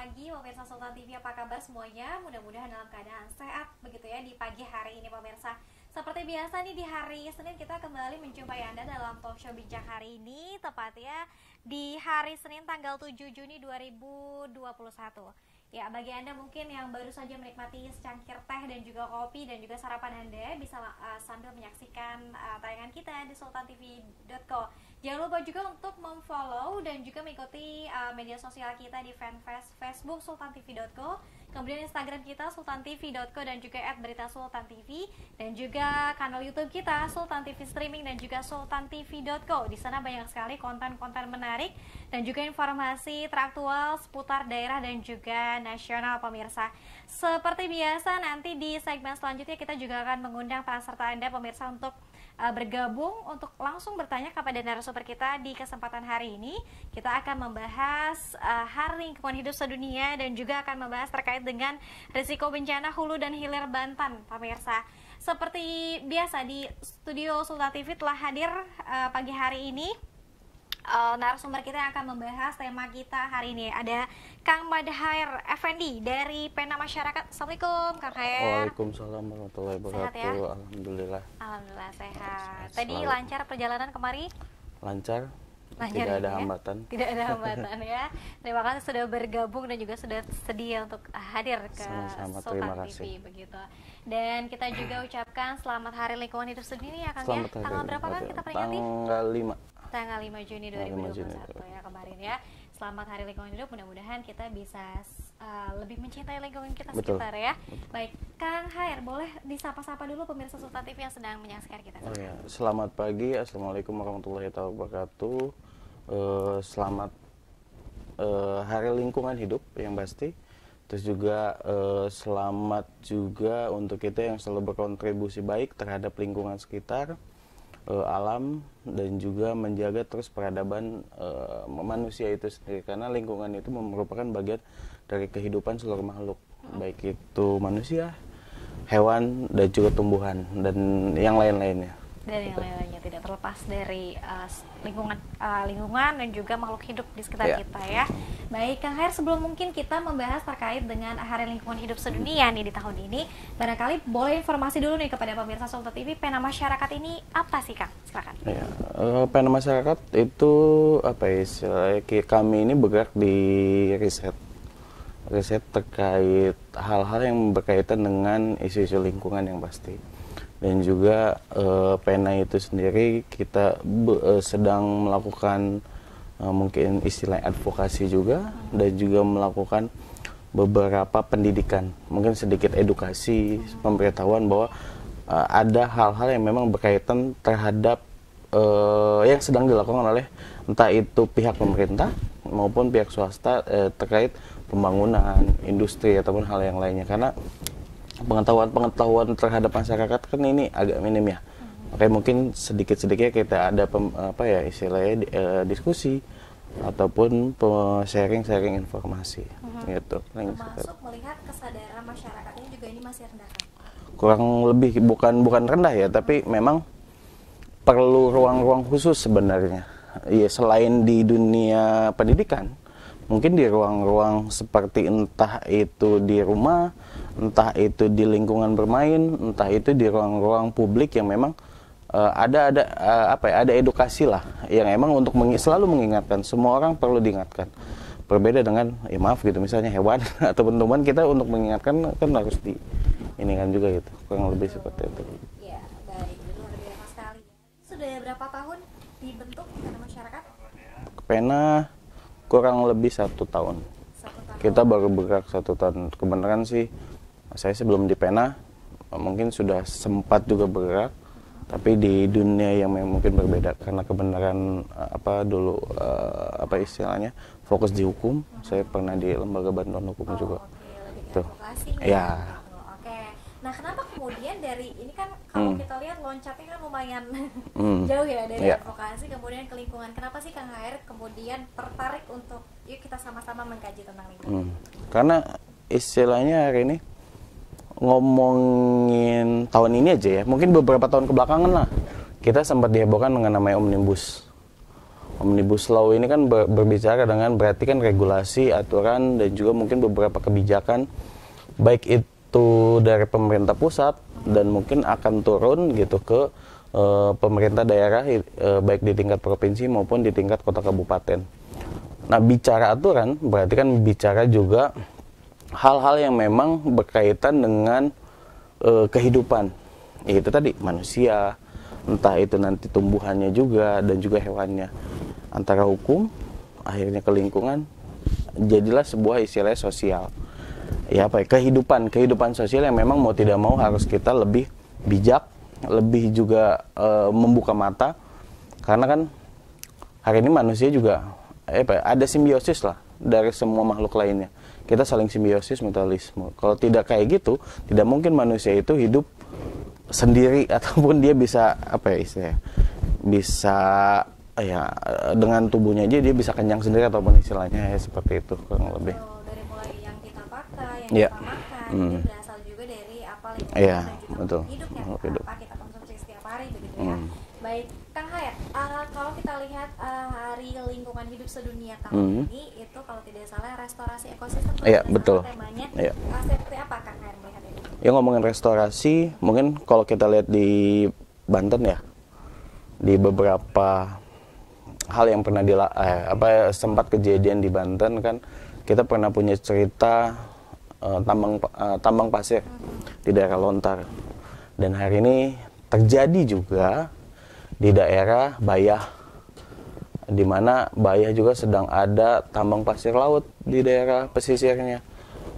pagi pemirsa Sultan TV, apa kabar semuanya? Mudah-mudahan dalam keadaan sehat begitu ya di pagi hari ini pemirsa. Seperti biasa nih di hari Senin kita kembali menjumpai Anda dalam talk show Bincang hari ini, tepatnya di hari Senin tanggal 7 Juni 2021. Ya, bagi Anda mungkin yang baru saja menikmati secangkir teh dan juga kopi dan juga sarapan Anda bisa sambil menyaksikan tayangan kita di sultantv.co. Jangan lupa juga untuk memfollow dan juga mengikuti media sosial kita di fanpage Facebook sultantv.co, kemudian Instagram kita sultantv.co dan juga @beritasultantv, dan juga kanal YouTube kita Sultan TV Streaming dan juga sultantv.co. Di sana banyak sekali konten-konten menarik dan juga informasi teraktual seputar daerah dan juga nasional pemirsa. Seperti biasa nanti di segmen selanjutnya kita juga akan mengundang peserta Anda pemirsa untuk bergabung untuk langsung bertanya kepada narasumber kita. Di kesempatan hari ini kita akan membahas Hari Lingkungan Hidup Sedunia dan juga akan membahas terkait dengan risiko bencana hulu dan hilir Banten pemirsa. Seperti biasa di studio Sultan TV telah hadir pagi hari ini narasumber kita yang akan membahas tema kita hari ini. Ada Kang Madhair Effendi dari Pena Masyarakat. Assalamualaikum Kang Khair. Waalaikumsalam warahmatullahi wabarakatuh. Sehat ya? Alhamdulillah. Alhamdulillah sehat. Tadi lancar perjalanan kemari? Lancar. Lancar tidak ada ya? hambatan. Tidak ada hambatan ya. Terima kasih sudah bergabung dan juga sudah sedia untuk hadir ke Sultan TV begitu. Dan kita juga ucapkan selamat Hari Lingkungan Hidup Sedunia ya Kang ya. Tanggal berapa kan kita peringati? Tanggal 5 Juni 2021 ya kemarin ya. Selamat Hari Lingkungan Hidup, mudah-mudahan kita bisa lebih mencintai lingkungan kita sekitar ya. Baik, Kang Khair, boleh disapa-sapa dulu pemirsa Sultan TV yang sedang menyaksikan kita. Oh ya. Selamat pagi, assalamualaikum warahmatullahi wabarakatuh. Selamat Hari Lingkungan Hidup yang pasti. Terus juga selamat juga untuk kita yang selalu berkontribusi baik terhadap lingkungan sekitar, alam, dan juga menjaga terus peradaban manusia itu sendiri, karena lingkungan itu merupakan bagian dari kehidupan seluruh makhluk, baik itu manusia, hewan, dan juga tumbuhan dan yang lain-lainnya. Dan yang lain-lainnya tidak terlepas dari lingkungan dan juga makhluk hidup di sekitar kita ya. Baik Kang Khair, sebelum mungkin kita membahas terkait dengan Hari Lingkungan Hidup Sedunia nih di tahun ini, barangkali boleh informasi dulu nih kepada pemirsa Sultan TV, Pena Masyarakat ini apa sih Kang? Silakan. Ya, Pena Masyarakat itu apa ya istilahnya, kami ini bergerak di riset terkait hal-hal yang berkaitan dengan isu-isu lingkungan yang pasti. Dan juga Pena itu sendiri kita sedang melakukan mungkin istilah advokasi juga, dan juga melakukan beberapa pendidikan, mungkin sedikit edukasi, pemberitahuan bahwa ada hal-hal yang memang berkaitan terhadap yang sedang dilakukan oleh entah itu pihak pemerintah maupun pihak swasta terkait pembangunan, industri ataupun hal yang lainnya, karena pengetahuan terhadap masyarakat kan ini agak minim ya. Makanya mungkin sedikit-sedikitnya kita ada istilahnya diskusi ataupun sharing informasi gitu. Termasuk melihat kesadaran masyarakat ini juga ini masih rendah kan? Kurang lebih bukan rendah ya, tapi memang perlu ruang-ruang khusus sebenarnya. Ya, selain di dunia pendidikan, mungkin di ruang-ruang seperti entah itu di rumah, entah itu di lingkungan bermain, entah itu di ruang-ruang publik yang memang ada edukasi lah yang emang untuk selalu mengingatkan, semua orang perlu diingatkan. Berbeda dengan misalnya hewan ataupun tumbuhan, kita untuk mengingatkan kan harus inikan juga gitu, kurang lebih seperti itu. Ya, baik, luar biasa sekali. Sudah berapa tahun dibentuk Pena Masyarakat? Pena kurang lebih 1 tahun. Kita baru bergerak 1 tahun. Kebenaran sih saya sebelum di Pena mungkin sudah sempat juga bergerak, tapi di dunia yang mungkin berbeda, karena kebenaran istilahnya fokus di hukum. Saya pernah di lembaga bantuan hukum juga. Tuh. Ya. Oke. Nah, kenapa kemudian dari ini kan kalau kita lihat loncatnya kan lumayan jauh ya dari advokasi kemudian ke lingkungan. Kenapa sih Kang Khair kemudian tertarik untuk yuk kita sama-sama mengkaji tentang lingkungan? Karena istilahnya hari ini ngomongin tahun ini aja ya, mungkin beberapa tahun kebelakangan lah kita sempat dihebohkan dengan namanya omnibus Omnibus Law ini kan berbicara dengan berarti kan regulasi, aturan, dan juga mungkin beberapa kebijakan, baik itu dari pemerintah pusat dan mungkin akan turun gitu ke pemerintah daerah, baik di tingkat provinsi maupun di tingkat kota kabupaten. Nah, bicara aturan berarti kan bicara juga hal-hal yang memang berkaitan dengan kehidupan. Itu tadi manusia, entah itu nanti tumbuhannya juga dan juga hewannya. Antara hukum akhirnya ke lingkungan, jadilah sebuah istilah sosial. Ya, apa ya, kehidupan sosial yang memang mau tidak mau harus kita lebih bijak, lebih juga membuka mata, karena kan hari ini manusia juga ada simbiosis lah dari semua makhluk lainnya. Kita saling simbiosis, mutualisme. Kalau tidak kayak gitu, tidak mungkin manusia itu hidup sendiri ataupun dia bisa apa ya istilahnya, bisa ya dengan tubuhnya aja dia bisa kenyang sendiri ataupun istilahnya ya seperti itu kurang lebih. Dari mulai yang kita pakai, yang Yeah. kita makan, itu berasal juga dari apa lingkungan Yeah, dan juga betul. hidup yang Hidup. apa kita konsumsi setiap hari begitu ya. Baik, Kang Hayat, kalau kita lihat Hari Lingkungan Hidup Sedunia tahun ini itu kalau tidak salah restorasi ekosistem. Iya, betul. Temanya Iya. seperti apa Kang Hayat melihat ini? Ya, ngomongin restorasi, mungkin kalau kita lihat di Banten ya, di beberapa hal yang pernah sempat kejadian di Banten kan, kita pernah punya cerita tambang pasir di daerah Lontar, dan hari ini terjadi juga di daerah Bayah, di mana Bayah juga sedang ada tambang pasir laut di daerah pesisirnya.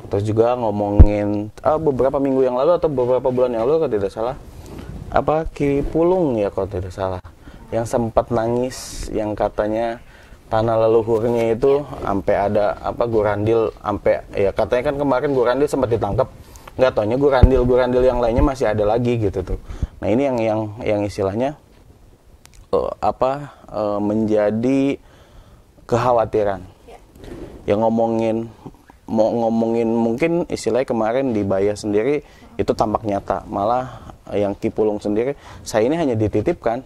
Terus juga ngomongin beberapa minggu yang lalu atau beberapa bulan yang lalu kalau tidak salah, Kipulung ya kalau tidak salah, yang sempat nangis, yang katanya tanah leluhurnya itu sampai ada gurandil, sampai ya katanya kan kemarin gurandil sempat ditangkap, nggak taunya gurandil yang lainnya masih ada lagi gitu tuh. Nah, ini yang istilahnya menjadi kekhawatiran. Yang ngomongin mungkin istilahnya kemarin di Bayah sendiri itu tampak nyata, malah yang Kipulung sendiri saya ini hanya dititipkan.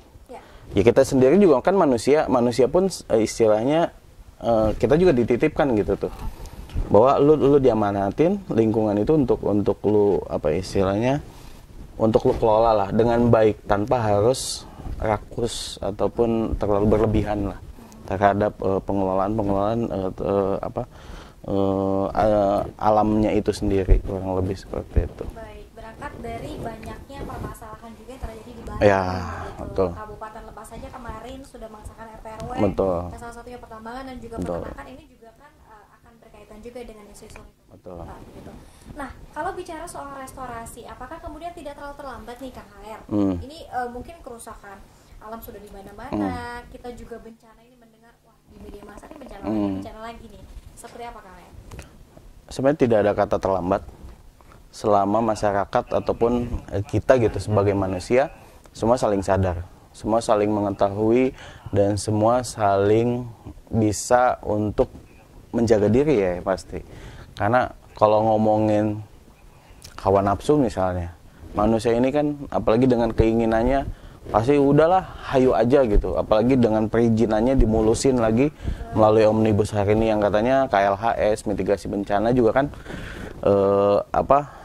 Ya, kita sendiri juga kan manusia pun istilahnya kita juga dititipkan gitu tuh, bahwa lu diamanatin lingkungan itu untuk lu istilahnya untuk lu kelola lah dengan baik, tanpa harus rakus ataupun terlalu berlebihan lah terhadap pengelolaan alamnya itu sendiri, kurang lebih seperti itu. Baik, berangkat dari banyaknya permasalahan juga yang terjadi di Banten. Ya, betul. Kabupaten Lebak saja kemarin sudah mengesahkan RT/RW. Betul. Salah satunya pertambangan dan juga Betul. peternakan, ini juga kan akan berkaitan juga dengan isu-isu itu. Betul. Gitu. Nah, kalau bicara soal restorasi, apakah kemudian tidak terlalu terlambat nih Kang HR? Ini mungkin kerusakan alam sudah di mana-mana. Kita juga bencana ini mendengar, wah di media massa ini bencana lagi nih. Seperti apa Kang HR? Sebenarnya tidak ada kata terlambat selama masyarakat ataupun kita gitu sebagai manusia semua saling sadar, semua saling mengetahui, dan semua saling bisa untuk menjaga diri ya pasti. Karena kalau ngomongin hawa nafsu misalnya, manusia ini kan apalagi dengan keinginannya pasti udahlah hayu aja gitu, apalagi dengan perizinannya dimulusin lagi melalui omnibus hari ini yang katanya KLHS mitigasi bencana juga kan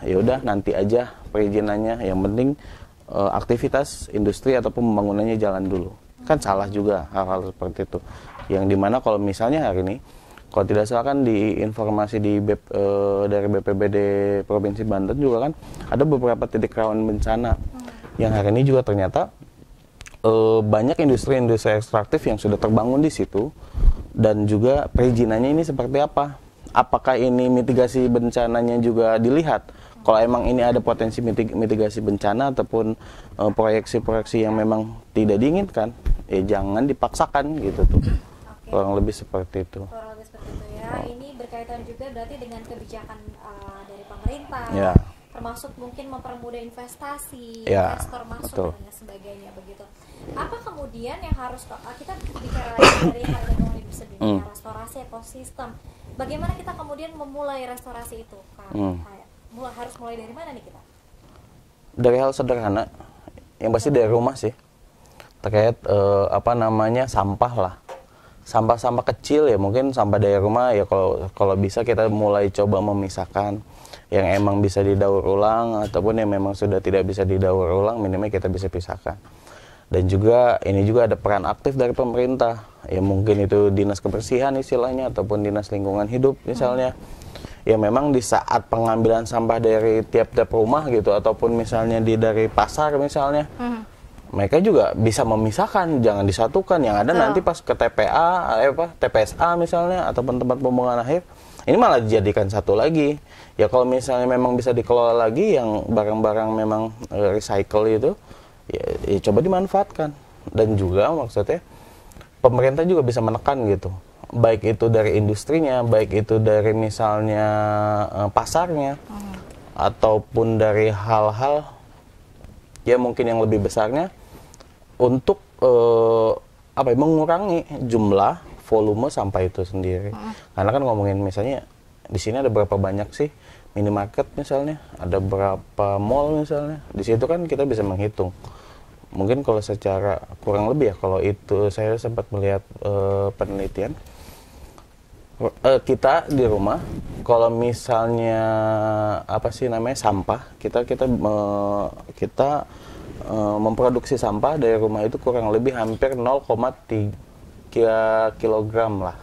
ya udah nanti aja perizinannya, yang penting aktivitas industri ataupun pembangunannya jalan dulu. Kan salah juga hal-hal seperti itu, yang dimana kalau misalnya hari ini kalau tidak salah kan di informasi dari BPBD Provinsi Banten juga kan ada beberapa titik rawan bencana yang hari ini juga ternyata banyak industri-industri ekstraktif yang sudah terbangun di situ, dan juga perizinannya ini seperti apa? Apakah ini mitigasi bencananya juga dilihat? Kalau emang ini ada potensi mitigasi bencana ataupun proyeksi-proyeksi yang memang tidak diinginkan, jangan dipaksakan gitu tuh. Kurang lebih seperti itu. Kurang lebih seperti itu ya. Ini berkaitan juga berarti dengan kebijakan dari pemerintah. Ya. Termasuk mungkin mempermudah investasi, Ya, investor masuk betul. dan sebagainya begitu. Apa kemudian yang harus kita bicara lagi dari Hari Lingkungan Hidup Sedunia, restorasi ekosistem. Bagaimana kita kemudian memulai restorasi itu, Kak? Harus mulai dari mana nih kita? Dari hal sederhana, yang pasti dari rumah sih. Terkait sampah lah. sampah-sampah kecil ya, mungkin sampah dari rumah ya, kalau bisa kita mulai coba memisahkan yang emang bisa didaur ulang ataupun yang memang sudah tidak bisa didaur ulang, minimal kita bisa pisahkan. Dan juga ini juga ada peran aktif dari pemerintah, ya mungkin itu dinas kebersihan istilahnya ataupun dinas lingkungan hidup misalnya. Ya memang di saat pengambilan sampah dari tiap-tiap rumah gitu ataupun misalnya dari pasar misalnya, mereka juga bisa memisahkan, jangan disatukan. Yang ada nanti pas ke TPSA misalnya ataupun tempat pembuangan akhir, ini malah dijadikan satu lagi. Ya kalau misalnya memang bisa dikelola lagi yang barang-barang memang recycle itu, ya coba dimanfaatkan. Dan juga maksudnya pemerintah juga bisa menekan gitu, baik itu dari industrinya, baik itu dari misalnya pasarnya, ataupun dari hal-hal ya mungkin yang lebih besarnya untuk mengurangi jumlah volume sampah itu sendiri. Karena kan ngomongin misalnya di sini ada berapa banyak sih minimarket misalnya, ada berapa mall misalnya, di situ kan kita bisa menghitung. Mungkin kalau secara kurang lebih ya, kalau itu saya sempat melihat penelitian, kita di rumah kalau misalnya sampah, kita memproduksi sampah dari rumah itu kurang lebih hampir 0,3 kilogram lah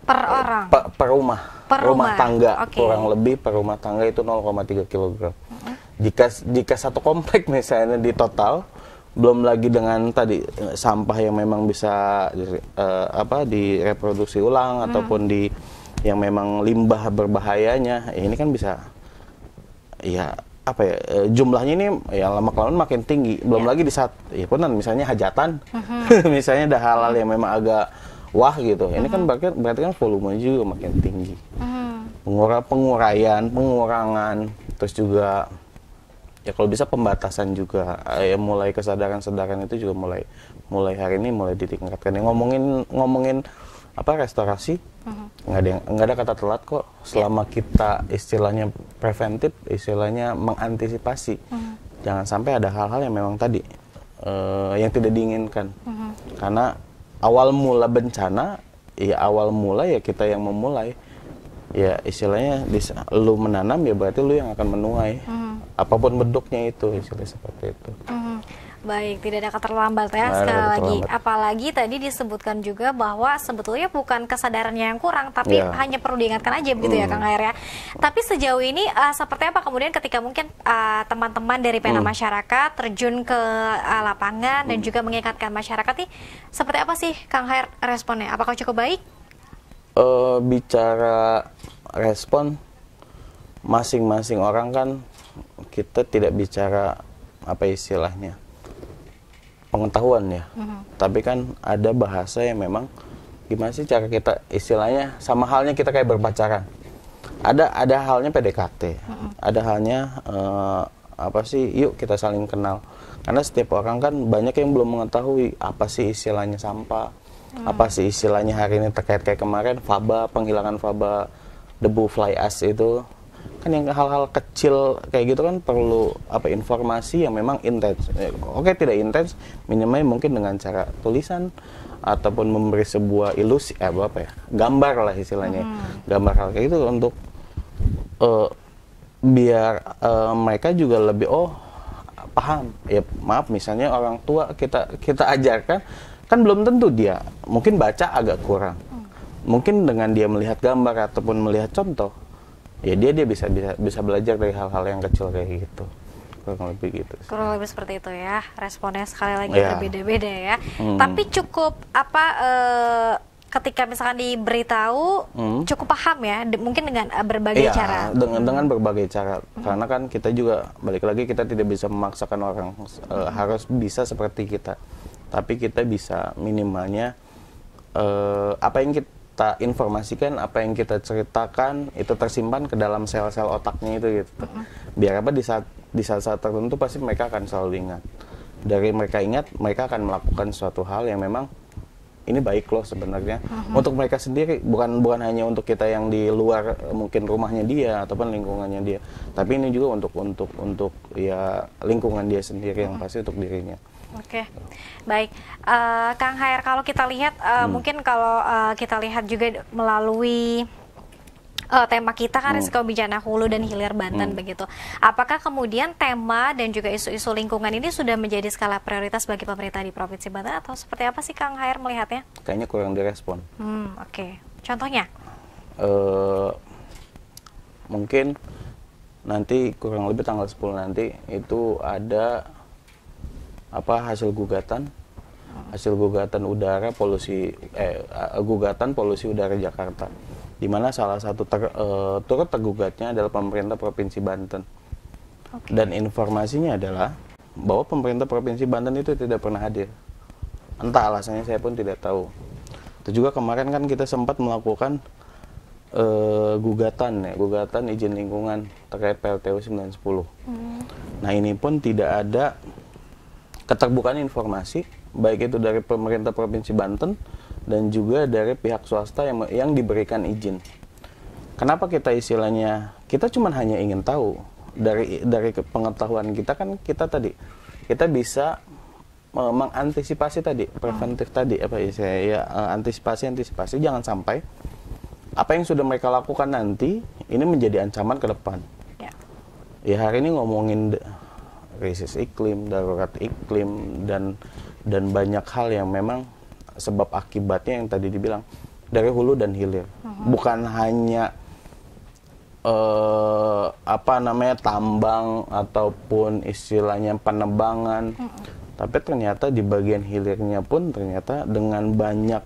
per orang, per rumah. Rumah tangga. Kurang lebih per rumah tangga itu 0,3 kilogram. Jika satu komplek misalnya di total, belum lagi dengan tadi sampah yang memang bisa direproduksi ulang ataupun yang memang limbah berbahayanya, ini kan bisa jumlahnya ini ya lama-kelamaan makin tinggi. Belum lagi di saat misalnya hajatan, misalnya ada hal-hal yang memang agak wah gitu. Ini kan berarti kan volume juga makin tinggi. Pengurangan, terus juga ya kalau bisa pembatasan juga. Ya mulai kesadaran itu juga mulai hari ini mulai ditingkatkan. Yang ngomongin restorasi, nggak ada kata telat kok selama kita istilahnya preventif, istilahnya mengantisipasi. Jangan sampai ada hal-hal yang memang tadi yang tidak diinginkan. Karena awal mula bencana, ya kita yang memulai. Ya istilahnya lu menanam ya berarti lu yang akan menuai. Apapun bentuknya itu, istilah seperti itu. Baik, tidak ada kata terlambat ya sekali lagi. Apalagi tadi disebutkan juga bahwa sebetulnya bukan kesadarannya yang kurang, tapi hanya perlu diingatkan aja begitu ya Kang Khair ya. Tapi sejauh ini seperti apa kemudian ketika mungkin teman-teman dari Pena Masyarakat terjun ke lapangan dan juga mengingatkan masyarakat nih, seperti apa sih Kang Khair responnya? Apakah cukup baik? Bicara respon, masing-masing orang kan kita tidak bicara istilahnya pengetahuan ya, tapi kan ada bahasa yang memang gimana sih cara kita istilahnya, sama halnya kita kayak berpacaran, ada halnya PDKT, ada halnya yuk kita saling kenal, karena setiap orang kan banyak yang belum mengetahui apa sih istilahnya sampah, apa sih istilahnya hari ini terkait kayak kemarin penghilangan faba, debu fly ash itu kan, yang hal-hal kecil kayak gitu kan perlu informasi yang memang intens. Oke, tidak intens, minimal mungkin dengan cara tulisan ataupun memberi sebuah ilusi gambar lah istilahnya. Gambar hal kayak gitu untuk biar mereka juga lebih paham. Ya maaf, misalnya orang tua kita ajarkan kan belum tentu dia mungkin baca agak kurang. Mungkin dengan dia melihat gambar ataupun melihat contoh, ya dia bisa belajar dari hal-hal yang kecil kayak gitu. Kurang lebih gitu. Kurang lebih seperti itu ya. Responnya sekali lagi berbeda-beda ya. Tapi cukup ketika misalkan diberitahu cukup paham ya, mungkin dengan berbagai cara. Dengan berbagai cara. Karena kan kita juga balik lagi, kita tidak bisa memaksakan orang harus bisa seperti kita. Tapi kita bisa minimalnya apa yang kita informasikan, apa yang kita ceritakan itu tersimpan ke dalam sel-sel otaknya itu gitu. Biar di saat tertentu pasti mereka akan selalu ingat. Dari mereka ingat, mereka akan melakukan suatu hal yang memang ini baik loh sebenarnya untuk mereka sendiri, bukan hanya untuk kita yang di luar mungkin rumahnya dia ataupun lingkungannya dia, tapi ini juga untuk ya lingkungan dia sendiri, yang pasti untuk dirinya. Oke, baik. Kang Hair, kalau kita lihat, mungkin kalau kita lihat juga melalui tema kita kan risiko bencana hulu dan hilir Banten begitu. Apakah kemudian tema dan juga isu-isu lingkungan ini sudah menjadi skala prioritas bagi pemerintah di Provinsi Banten atau seperti apa sih Kang Hair melihatnya? Kayaknya kurang direspon. Oke. Contohnya? Mungkin nanti kurang lebih tanggal 10 nanti itu ada hasil gugatan udara polusi gugatan polusi udara Jakarta, di mana salah satu turut tergugatnya adalah pemerintah Provinsi Banten. Dan informasinya adalah bahwa pemerintah Provinsi Banten itu tidak pernah hadir. Entah alasannya, saya pun tidak tahu. Itu juga kemarin kan kita sempat melakukan gugatan izin lingkungan terkait PLTU 910. Nah, ini pun tidak ada keterbukaan informasi, baik itu dari pemerintah Provinsi Banten dan juga dari pihak swasta yang diberikan izin. Kenapa kita istilahnya, kita cuma hanya ingin tahu dari pengetahuan kita kan, kita bisa mengantisipasi tadi, preventif tadi, antisipasi jangan sampai apa yang sudah mereka lakukan nanti ini menjadi ancaman ke depan. Ya, hari ini ngomongin krisis iklim, darurat iklim, dan banyak hal yang memang sebab akibatnya yang tadi dibilang dari hulu dan hilir. Bukan hanya tambang ataupun istilahnya penebangan, tapi ternyata di bagian hilirnya pun ternyata dengan banyak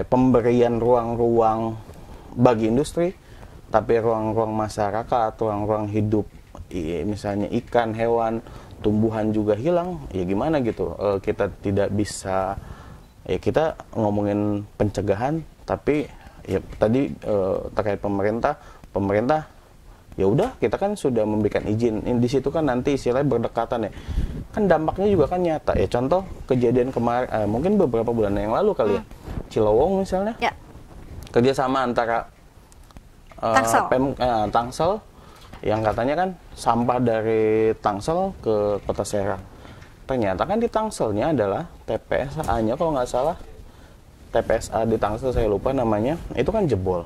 pemberian ruang-ruang bagi industri, tapi ruang-ruang masyarakat, ruang-ruang hidup, misalnya ikan, hewan, tumbuhan juga hilang. Ya gimana gitu, kita tidak bisa, ya kita ngomongin pencegahan, tapi ya tadi terkait pemerintah ya udah, kita kan sudah memberikan izin. Di situ kan nanti istilahnya berdekatan ya, kan dampaknya juga kan nyata ya. Contoh kejadian kemarin, mungkin beberapa bulan yang lalu kali ya, Cilowong misalnya, kerjasama antara Tangsel yang katanya kan sampah dari Tangsel ke Kota Serang. Ternyata kan di Tangselnya adalah TPSA-nya, kalau nggak salah TPSA di Tangsel, saya lupa namanya, itu kan jebol.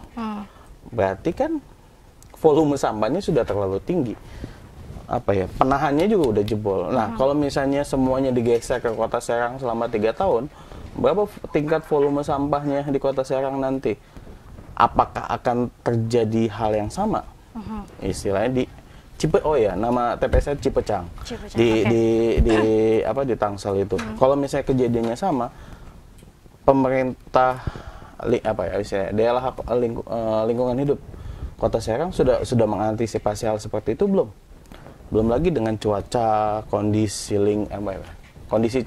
Berarti kan volume sampahnya sudah terlalu tinggi. Penahannya juga udah jebol. Nah, kalau misalnya semuanya digeser ke Kota Serang selama 3 tahun, berapa tingkat volume sampahnya di Kota Serang nanti? Apakah akan terjadi hal yang sama? Istilahnya di nama TPS Cipecang. Di Tangsel itu. Kalau misalnya kejadiannya sama, pemerintah daerah lingkungan hidup Kota Serang sudah mengantisipasi hal seperti itu belum? Belum lagi dengan cuaca, kondisi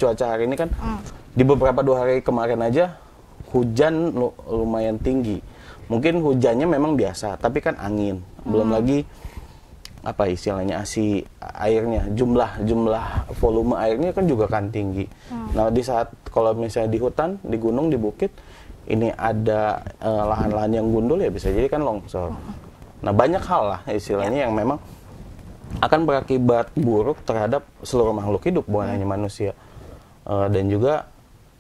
cuaca hari ini kan di beberapa 2 hari kemarin aja hujan lumayan tinggi. Mungkin hujannya memang biasa, tapi kan angin. Belum lagi istilahnya airnya, jumlah volume airnya kan juga kan tinggi. Nah, di saat kalau misalnya di hutan, di gunung, di bukit ini ada lahan-lahan yang gundul, ya bisa jadi kan longsor. Nah, banyak hal lah istilahnya yang memang akan berakibat buruk terhadap seluruh makhluk hidup, bukan hanya manusia. Dan juga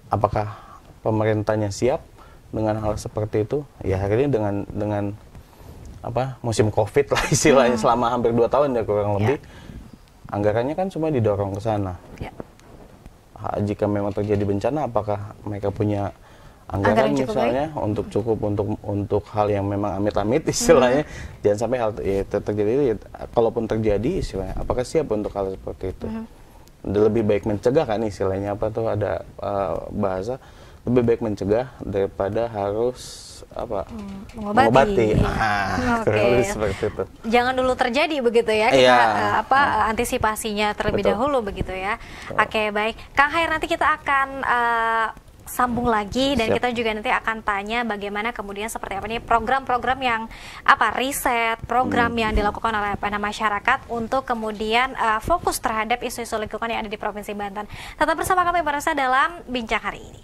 apakah pemerintahnya siap dengan hal seperti itu? Ya, hari ini dengan musim Covid lah istilahnya, selama hampir 2 tahun ya kurang lebih, anggarannya kan semua didorong ke sana. Jika memang terjadi bencana, apakah mereka punya anggaran misalnya untuk hal yang memang amit-amit istilahnya, jangan sampai hal terjadi. Kalaupun terjadi istilahnya, apakah siap untuk hal seperti itu? Lebih baik mencegah kan istilahnya, ada bahasa, lebih baik mencegah daripada harus mengobati. Seperti itu. Jangan dulu terjadi begitu ya, kita antisipasinya terlebih dahulu begitu ya. Oke, baik. Kang Hair, nanti kita akan sambung lagi dan kita juga nanti akan tanya bagaimana kemudian seperti apa nih program-program yang riset, program yang dilakukan oleh masyarakat untuk kemudian fokus terhadap isu-isu lingkungan yang ada di Provinsi Banten. Tetap bersama kami pemirsa dalam Bincang Hari Ini.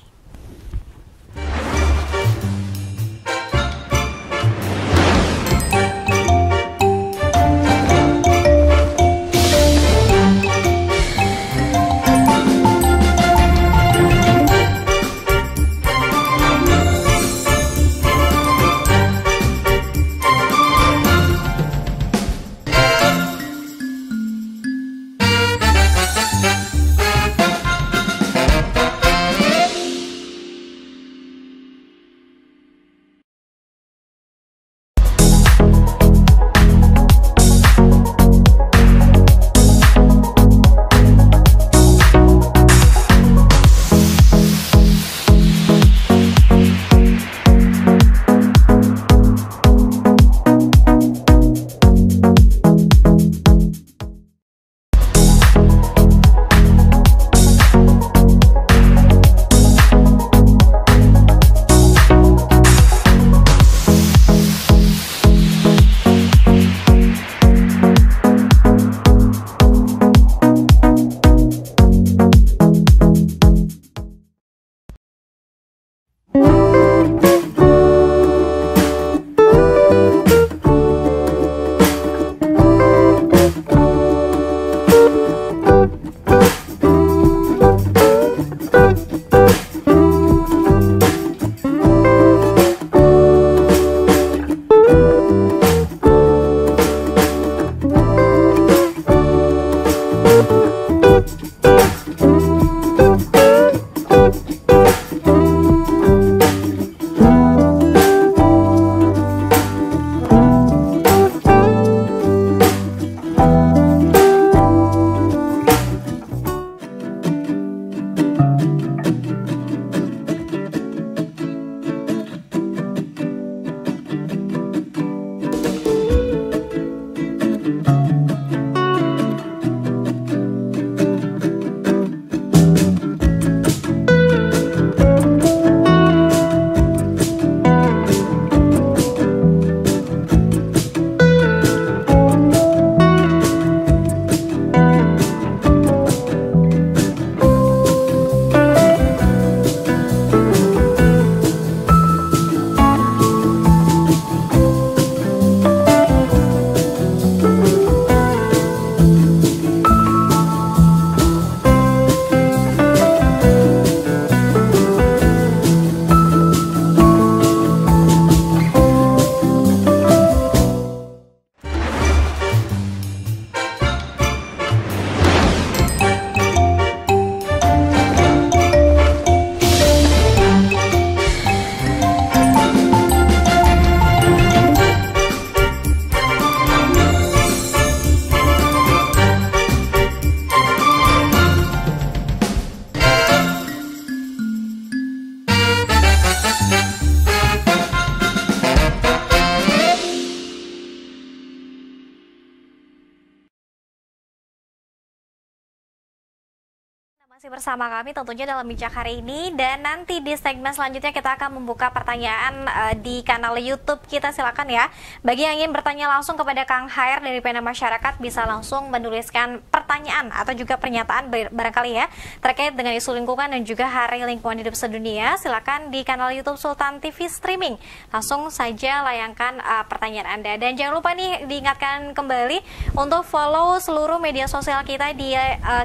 Masih bersama kami tentunya dalam bijak hari ini, dan nanti di segmen selanjutnya kita akan membuka pertanyaan di kanal YouTube kita. Silakan ya, bagi yang ingin bertanya langsung kepada Kang Hair dari Pena Masyarakat bisa langsung menuliskan pertanyaan atau juga pernyataan barangkali ya terkait dengan isu lingkungan dan juga Hari Lingkungan Hidup Sedunia. Silakan di kanal YouTube Sultan TV Streaming, langsung saja layangkan pertanyaan Anda. Dan jangan lupa nih, diingatkan kembali untuk follow seluruh media sosial kita di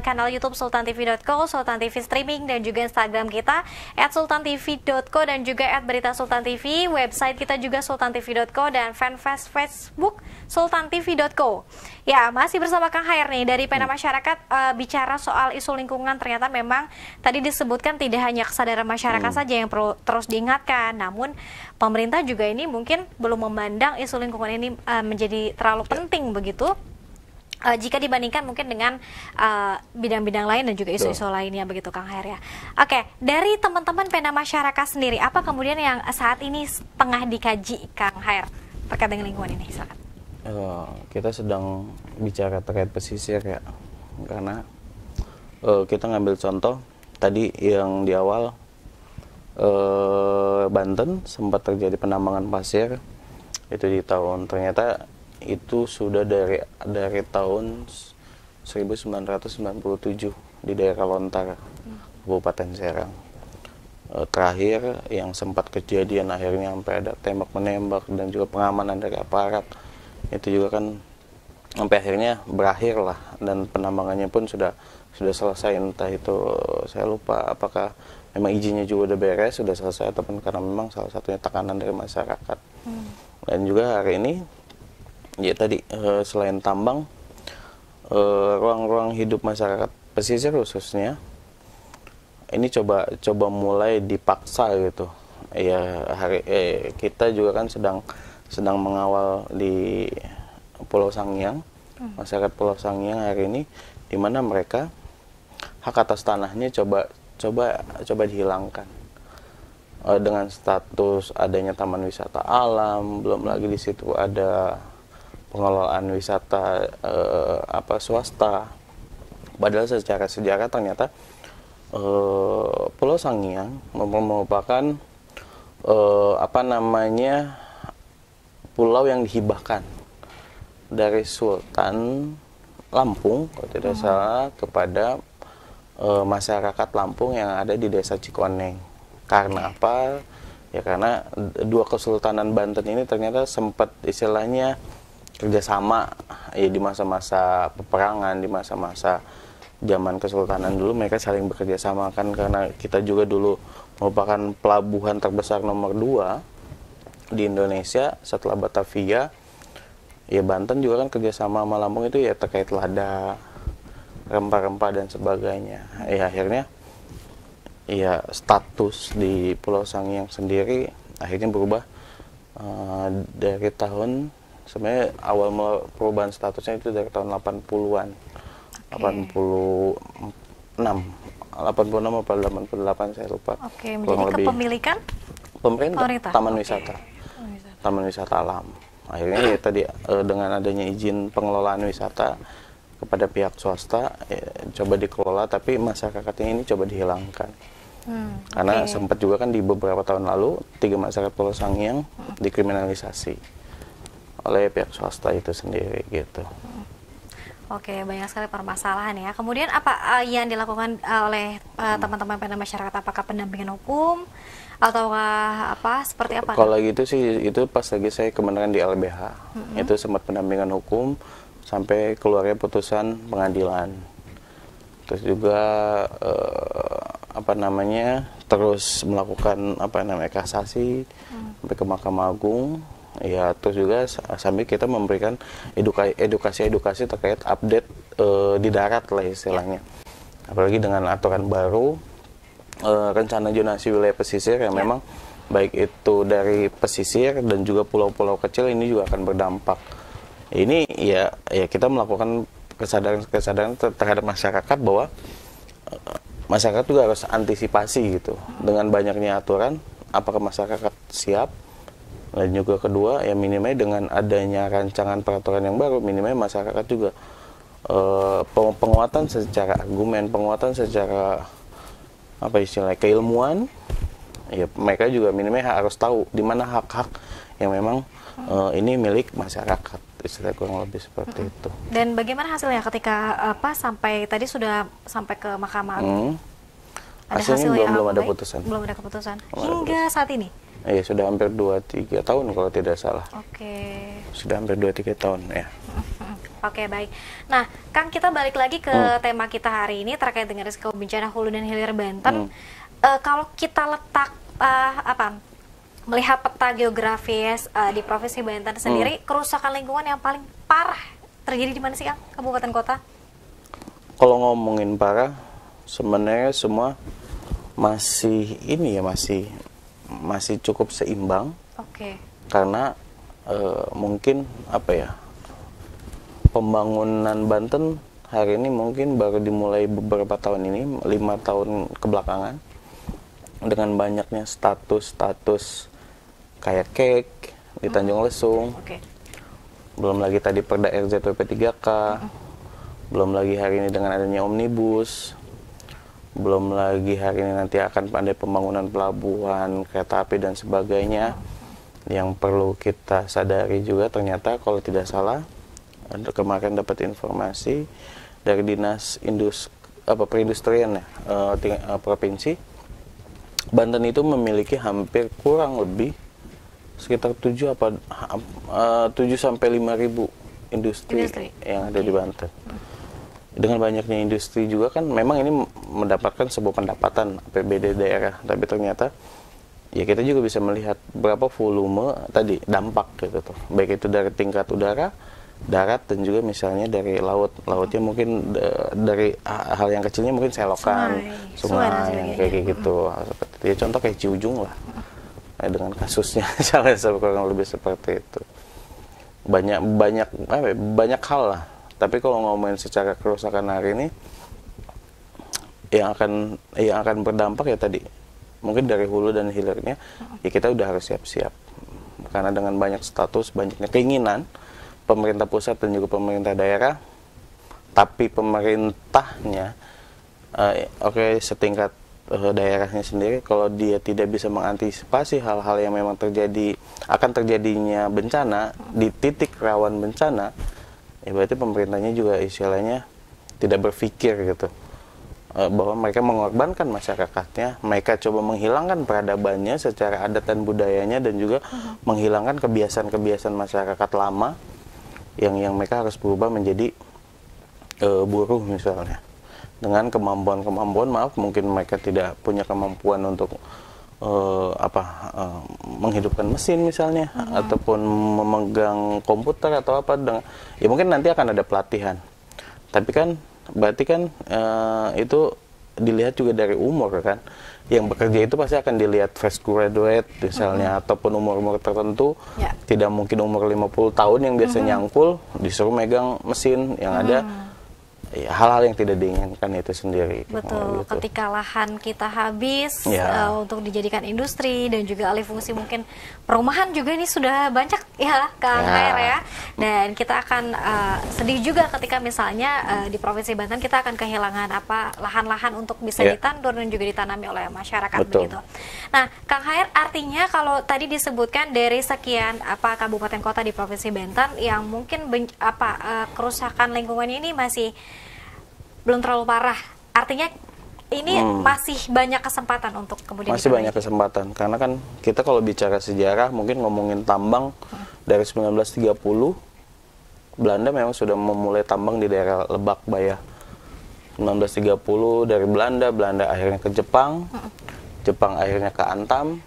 kanal YouTube sultantv.co, Sultan TV Streaming, dan juga Instagram kita @sultantv.co dan juga @beritasultantv. Website kita juga sultantv.co dan fanpage Facebook sultantv.co. Ya, masih bersama Kang Hair nih dari Pena Masyarakat. Bicara soal isu lingkungan, ternyata memang tadi disebutkan tidak hanya kesadaran masyarakat saja yang perlu terus diingatkan, namun pemerintah juga ini mungkin belum memandang isu lingkungan ini menjadi terlalu penting begitu. Jika dibandingkan mungkin dengan bidang-bidang lain dan juga isu-isu lainnya begitu Kang Hair ya. Oke, dari teman-teman Pena Masyarakat sendiri, apa kemudian yang saat ini tengah dikaji Kang Hair terkait dengan lingkungan ini? Silakan. Kita sedang bicara terkait pesisir ya, karena kita ngambil contoh tadi yang di awal, Banten sempat terjadi penambangan pasir itu di tahun, ternyata itu sudah dari tahun 1997 di daerah Lontar, Kabupaten Serang. Terakhir yang sempat kejadian akhirnya sampai ada tembak-menembak dan juga pengamanan dari aparat, itu juga kan sampai akhirnya berakhir lah, dan penambangannya pun sudah selesai. Entah itu saya lupa apakah memang izinnya juga udah beres, sudah selesai, ataupun karena memang salah satunya tekanan dari masyarakat. Dan juga hari ini ya tadi selain tambang, ruang-ruang hidup masyarakat pesisir khususnya ini coba mulai dipaksa gitu ya. Kita juga kan sedang mengawal di Pulau Sangiang, masyarakat Pulau Sangiang hari ini, di mana mereka hak atas tanahnya coba dihilangkan dengan status adanya taman wisata alam, belum lagi di situ ada pengelolaan wisata swasta. Padahal secara sejarah ternyata Pulau Sangiang merupakan pulau yang dihibahkan dari Sultan Lampung kalau tidak salah kepada masyarakat Lampung yang ada di Desa Cikoneng. Karena apa? Ya karena dua kesultanan Banten ini ternyata sempat istilahnya kerjasama ya di masa-masa peperangan, di masa-masa zaman kesultanan dulu mereka saling bekerja sama kan, karena kita juga dulu merupakan pelabuhan terbesar nomor 2 di Indonesia setelah Batavia. Ya Banten juga kan kerjasama sama Lampung itu ya terkait lada, rempah-rempah dan sebagainya. Ya akhirnya ya status di Pulau Sangiang sendiri akhirnya berubah dari tahun, sebenarnya awal perubahan statusnya itu dari tahun 80-an. 86 atau 88 saya lupa. Oke, menjadi kepemilikan pemerintah Taman Wisata. Taman Wisata Alam. Akhirnya ya tadi dengan adanya izin pengelolaan wisata kepada pihak swasta coba dikelola, tapi masyarakatnya ini coba dihilangkan. Karena sempat juga kan di beberapa tahun lalu 3 masyarakat Pulau Sangiang dikriminalisasi oleh pihak swasta itu sendiri gitu. Oke, banyak sekali permasalahan ya. Kemudian apa yang dilakukan oleh teman-teman Pena Masyarakat? Apakah pendampingan hukum atau apa? Seperti apa? Kalau gitu sih itu pas lagi saya kebenaran di LBH, itu sempat pendampingan hukum sampai keluarnya putusan pengadilan. Terus juga terus melakukan kasasi sampai ke Mahkamah Agung. Ya, terus juga sambil kita memberikan edukasi terkait update di darat lah istilahnya. Apalagi dengan aturan baru rencana zonasi wilayah pesisir yang memang baik itu dari pesisir dan juga pulau-pulau kecil ini juga akan berdampak. Ini ya kita melakukan kesadaran terhadap masyarakat bahwa masyarakat juga harus antisipasi gitu dengan banyaknya aturan. Apakah masyarakat siap? Dan juga kedua, ya minimal dengan adanya rancangan peraturan yang baru, minimal masyarakat juga penguatan secara argumen, penguatan secara apa istilahnya keilmuan. Ya mereka juga minimal harus tahu di mana hak-hak yang memang ini milik masyarakat, istilah kurang lebih seperti itu. Dan bagaimana hasilnya ketika sampai tadi sudah sampai ke Mahkamah Agung? Ada hasilnya belum ada baik? putusan. Belum ada keputusan. Hingga saat ini? Iya, sudah hampir 2-3 tahun kalau tidak salah. Oke. Sudah hampir 2-3 tahun ya. Oke, baik. Nah, Kang, kita balik lagi ke tema kita hari ini terkait dengan risiko bencana hulu dan hilir Banten. Kalau kita letak melihat peta geografis di Provinsi Banten sendiri, kerusakan lingkungan yang paling parah terjadi di mana sih, Kang? Kabupaten kota? Kalau ngomongin parah, sebenarnya semua masih ini ya, masih cukup seimbang. Oke. Karena mungkin apa ya, pembangunan Banten hari ini mungkin baru dimulai beberapa tahun ini, 5 tahun kebelakangan, dengan banyaknya status kayak kek di Tanjung Lesung. Belum lagi tadi Perda RZWP 3K, belum lagi hari ini dengan adanya omnibus, belum lagi hari ini nanti akan ada pembangunan pelabuhan, kereta api dan sebagainya. Yang perlu kita sadari juga, ternyata kalau tidak salah, kemarin dapat informasi dari Dinas Perindustrian ya, provinsi Banten itu memiliki hampir kurang lebih sekitar 7 sampai 5.000 industri yang ada di Banten. Dengan banyaknya industri juga kan memang ini mendapatkan sebuah pendapatan APBD daerah, tapi ternyata ya kita juga bisa melihat berapa volume tadi dampak gitu tuh, baik itu dari tingkat udara, darat, dan juga misalnya dari laut. Lautnya mungkin dari hal yang kecilnya mungkin selokan, sungai kayak gitu. Ya contoh kayak Ciujung lah, dengan kasusnya kurang lebih seperti itu. Banyak hal lah. Tapi kalau ngomongin secara kerusakan hari ini, yang akan berdampak ya tadi mungkin dari hulu dan hilirnya, ya kita udah harus siap-siap. Karena dengan banyak status, banyaknya keinginan pemerintah pusat dan juga pemerintah daerah, tapi pemerintahnya setingkat daerahnya sendiri, kalau dia tidak bisa mengantisipasi hal-hal yang memang akan terjadinya bencana di titik rawan bencana, ya berarti pemerintahnya juga istilahnya tidak berpikir gitu, bahwa mereka mengorbankan masyarakatnya, mereka coba menghilangkan peradabannya secara adat dan budayanya, dan juga menghilangkan kebiasaan-kebiasaan masyarakat lama yang mereka harus berubah menjadi buruh misalnya, dengan kemampuan mungkin mereka tidak punya kemampuan untuk menghidupkan mesin misalnya, ataupun memegang komputer atau apa, ya mungkin nanti akan ada pelatihan, tapi kan berarti kan itu dilihat juga dari umur kan. Yang bekerja itu pasti akan dilihat fresh graduate misalnya, ataupun umur-umur tertentu. Tidak mungkin umur 50 tahun yang biasa nyangkul disuruh megang mesin yang ada. Ya, hal-hal yang tidak diinginkan itu sendiri. Betul, gitu. Ketika lahan kita habis untuk dijadikan industri dan juga alih fungsi mungkin perumahan juga ini sudah banyak ya Kang Hair ya. Dan kita akan sedih juga ketika misalnya di Provinsi Banten kita akan kehilangan lahan-lahan untuk bisa ditandur dan juga ditanami oleh masyarakat. Betul. Begitu. Nah, Kang Hair, artinya kalau tadi disebutkan dari sekian kabupaten kota di Provinsi Banten yang mungkin kerusakan lingkungan ini masih belum terlalu parah. Artinya ini masih banyak kesempatan untuk kemudian banyak kesempatan, karena kan kita kalau bicara sejarah mungkin ngomongin tambang dari 1930 Belanda memang sudah memulai tambang di daerah Lebak Bayah. 1930 dari Belanda akhirnya ke Jepang, Jepang akhirnya ke Antam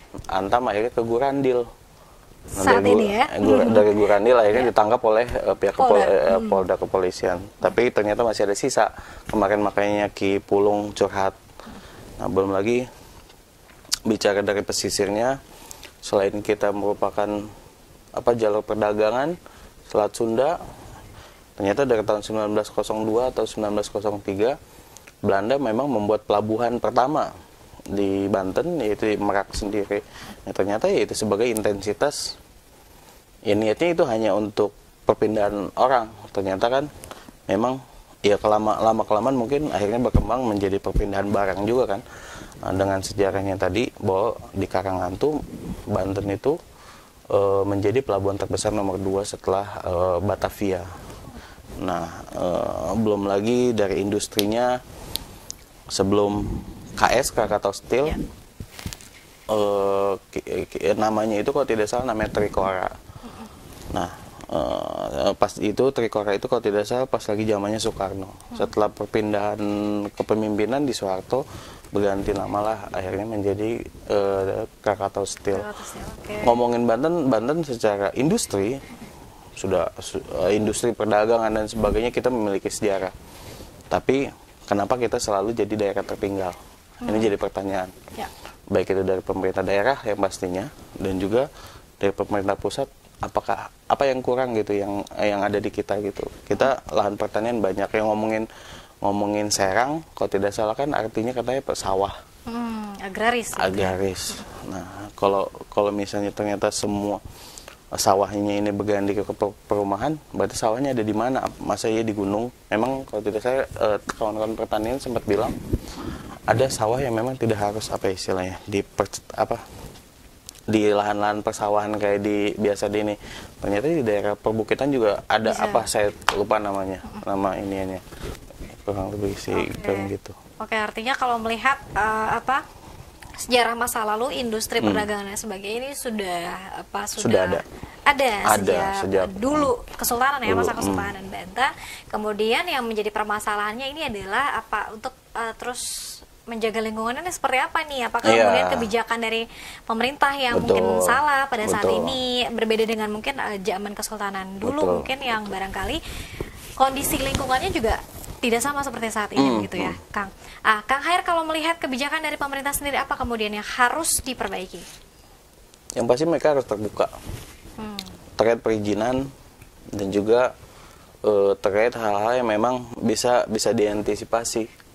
akhirnya ke Gurandil. Saat ini ya. Dari Gurandil akhirnya ditangkap oleh pihak Polda kepolisian. Tapi ternyata masih ada sisa. Kemarin makanya Ki Pulung curhat. Nah, belum lagi bicara dari pesisirnya, selain kita merupakan jalur perdagangan Selat Sunda, ternyata dari tahun 1902 atau 1903 Belanda memang membuat pelabuhan pertama di Banten, yaitu di Merak sendiri. Nah, ternyata ya itu sebagai intensitas, ya niatnya itu hanya untuk perpindahan orang. Ternyata kan memang ya lama kelamaan mungkin akhirnya berkembang menjadi perpindahan barang juga kan. Dengan sejarahnya tadi bahwa di Karangantu Banten itu menjadi pelabuhan terbesar nomor 2 setelah Batavia. Nah, belum lagi dari industrinya sebelum KS, Krakatau Steel, namanya itu kalau tidak salah namanya Trikora. Nah, pas itu Trikora itu kalau tidak salah pas lagi zamannya Soekarno. Setelah perpindahan kepemimpinan di Soeharto berganti nama lah akhirnya menjadi Krakatau Steel. Ngomongin Banten secara industri sudah industri perdagangan dan sebagainya kita memiliki sejarah. Tapi kenapa kita selalu jadi daerah tertinggal? Ini jadi pertanyaan. Baik itu dari pemerintah daerah yang pastinya dan juga dari pemerintah pusat, apakah apa yang kurang gitu yang ada di kita gitu. Kita lahan pertanian banyak, yang ngomongin Serang kalau tidak salah kan artinya katanya sawah. Agraris. Agraris. Nah, kalau misalnya ternyata semua sawahnya ini berganti ke perumahan, berarti sawahnya ada di mana? Masa iya di gunung? Memang kalau tidak saya kawan-kawan pertanian sempat bilang ada sawah yang memang tidak harus apa istilahnya di lahan-lahan persawahan kayak di biasa di ini. Ternyata di daerah perbukitan juga ada apa saya lupa namanya, nama iniannya. Kurang lebih sih kayak gitu. Oke, artinya kalau melihat sejarah masa lalu industri perdagangan dan sebagainya ini sudah ada sejak dulu Kesultanan ya, masa Kesultanan Banten. Kemudian yang menjadi permasalahannya ini adalah untuk terus menjaga lingkungannya seperti apa nih? Apakah kemudian kebijakan dari pemerintah yang mungkin salah pada saat ini, berbeda dengan mungkin zaman Kesultanan dulu mungkin yang barangkali kondisi lingkungannya juga tidak sama seperti saat ini gitu ya, Kang. Kang Khair, kalau melihat kebijakan dari pemerintah sendiri, apa kemudian yang harus diperbaiki? Yang pasti mereka harus terbuka terkait perizinan dan juga terkait hal-hal yang memang bisa diantisipasi.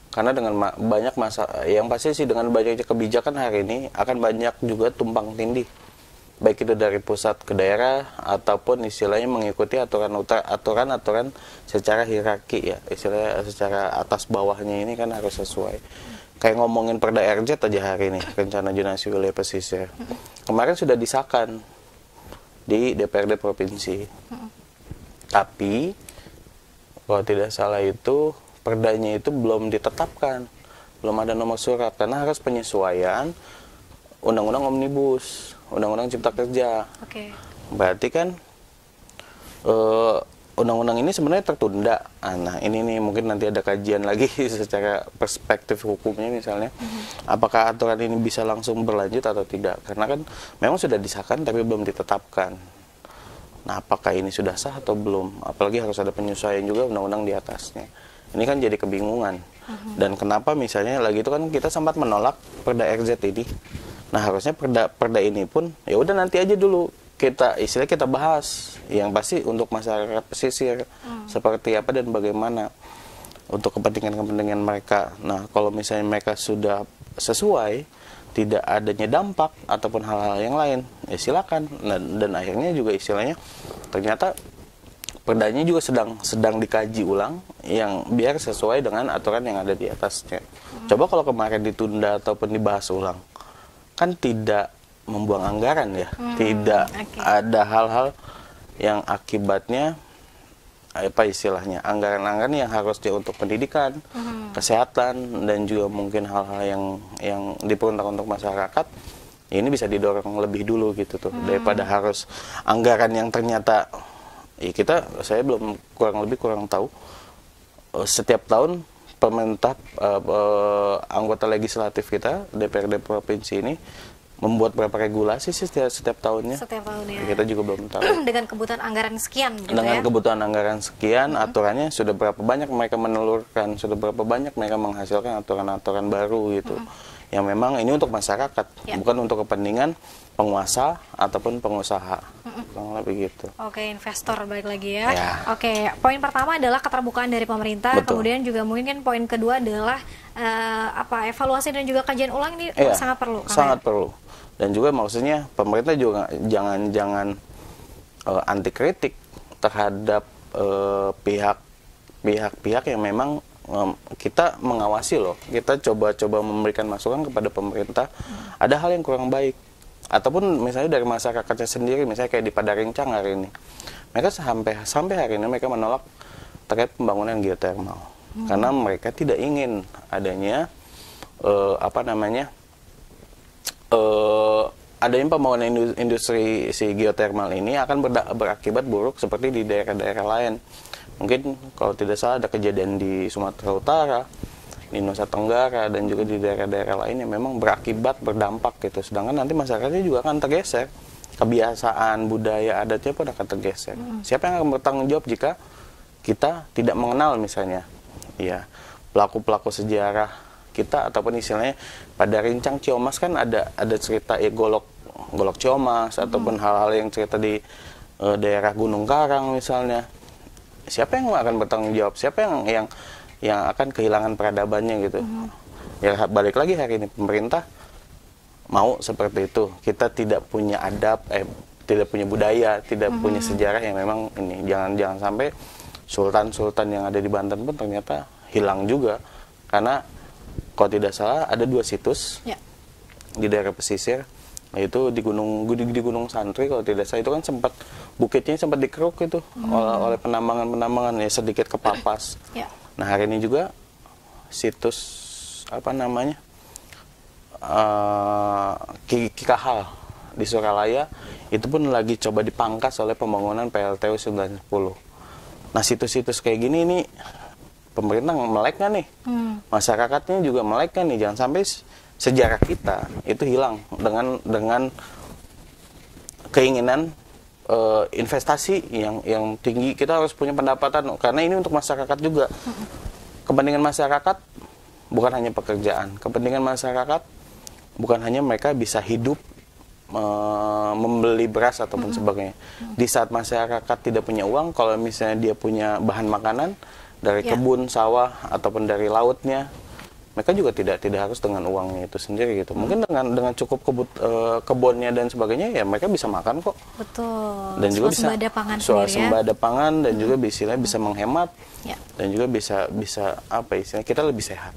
Karena dengan banyak yang pasti sih dengan banyaknya kebijakan hari ini akan banyak juga tumpang tindih. Baik itu dari pusat ke daerah ataupun istilahnya mengikuti aturan secara hierarki ya, istilahnya secara atas bawahnya ini kan harus sesuai. Kayak ngomongin Perda RZ aja hari ini, rencana zonasi wilayah pesisir. Kemarin sudah disahkan di DPRD provinsi. Tapi kalau tidak salah itu perdanya itu belum ditetapkan, belum ada nomor surat karena harus penyesuaian undang-undang omnibus, undang-undang cipta kerja. Berarti kan undang-undang ini sebenarnya tertunda. Nah ini nih mungkin nanti ada kajian lagi secara perspektif hukumnya misalnya, apakah aturan ini bisa langsung berlanjut atau tidak? Karena kan memang sudah disahkan tapi belum ditetapkan. Nah apakah ini sudah sah atau belum? Apalagi harus ada penyesuaian juga undang-undang di atasnya. Ini kan jadi kebingungan. Dan kenapa misalnya lagi itu kan kita sempat menolak Perda RZ ini. Nah harusnya perda ini pun ya udah nanti aja dulu kita bahas yang pasti untuk masyarakat pesisir seperti apa dan bagaimana untuk kepentingan mereka. Nah kalau misalnya mereka sudah sesuai, tidak adanya dampak ataupun hal-hal yang lain, ya silakan. Dan akhirnya juga istilahnya ternyata perdanya juga sedang dikaji ulang yang biar sesuai dengan aturan yang ada di atasnya. Coba kalau kemarin ditunda ataupun dibahas ulang, kan tidak membuang anggaran ya, tidak ada hal-hal yang akibatnya apa istilahnya anggaran-anggaran yang harusnya untuk pendidikan, kesehatan dan juga mungkin hal-hal yang diperuntukkan untuk masyarakat, ini bisa didorong lebih dulu gitu tuh daripada harus anggaran yang ternyata saya kurang tahu setiap tahun pemerintah anggota legislatif kita DPRD provinsi ini membuat berapa regulasi sih setiap tahunnya? Setiap tahunnya. Kita juga belum tahu. Dengan kebutuhan anggaran sekian gitu Dengan kebutuhan anggaran sekian, aturannya sudah berapa banyak mereka menelurkan, sudah berapa banyak mereka menghasilkan aturan-aturan baru gitu. Yang memang ini untuk masyarakat, bukan untuk kepentingan penguasa ataupun pengusaha. Kurang lebih gitu. Oke, investor balik lagi ya. Oke, poin pertama adalah keterbukaan dari pemerintah. Kemudian juga mungkin poin kedua adalah evaluasi dan juga kajian ulang ini sangat perlu. Sangat perlu. Dan juga maksudnya pemerintah juga jangan anti kritik terhadap pihak pihak-pihak yang memang kita mengawasi loh, kita coba-coba memberikan masukan kepada pemerintah, ada hal yang kurang baik, ataupun misalnya dari masyarakatnya sendiri, misalnya kayak di Padarincang hari ini, mereka sampai hari ini mereka menolak terkait pembangunan geotermal, karena mereka tidak ingin adanya adanya pembangunan industri si geotermal ini akan berakibat buruk seperti di daerah-daerah lain. Mungkin kalau tidak salah ada kejadian di Sumatera Utara, di Nusa Tenggara, dan juga di daerah-daerah lain yang memang berdampak gitu. Sedangkan nanti masyarakatnya juga akan tergeser. Kebiasaan, budaya, adatnya pun akan tergeser. Siapa yang akan bertanggung jawab jika kita tidak mengenal misalnya ya pelaku-pelaku sejarah kita, ataupun istilahnya Padarincang, Ciomas kan ada cerita golok Ciomas, ataupun hal-hal yang cerita di daerah Gunung Karang misalnya. Siapa yang akan bertanggung jawab? Siapa yang akan kehilangan peradabannya gitu? Ya balik lagi hari ini pemerintah mau seperti itu. Kita tidak punya adab, tidak punya budaya, tidak punya sejarah yang memang ini. Jangan sampai sultan-sultan yang ada di Banten pun ternyata hilang juga. Karena kalau tidak salah ada 2 situs di daerah pesisir, yaitu di Gunung Santri kalau tidak salah, itu kan sempat bukitnya sempat dikeruk itu oleh penambangan ya, sedikit kepapas. Nah hari ini juga situs Kikahal di Suralaya itu pun lagi coba dipangkas oleh pembangunan PLTU 910. Nah situs-situs kayak gini ini pemerintah melek nggak nih? Masyarakatnya juga melek nggak nih? Jangan sampai sejarah kita itu hilang dengan keinginan investasi yang tinggi. Kita harus punya pendapatan karena ini untuk masyarakat juga. Kepentingan masyarakat bukan hanya pekerjaan, kepentingan masyarakat bukan hanya mereka bisa hidup membeli beras ataupun sebagainya. Di saat masyarakat tidak punya uang, kalau misalnya dia punya bahan makanan dari kebun, sawah ataupun dari lautnya, mereka juga tidak harus dengan uangnya itu sendiri gitu. Mungkin dengan cukup kebunnya dan sebagainya ya mereka bisa makan kok. Betul. Dan juga bisa swasembada pangan dan juga bisa menghemat dan juga bisa istilahnya kita lebih sehat.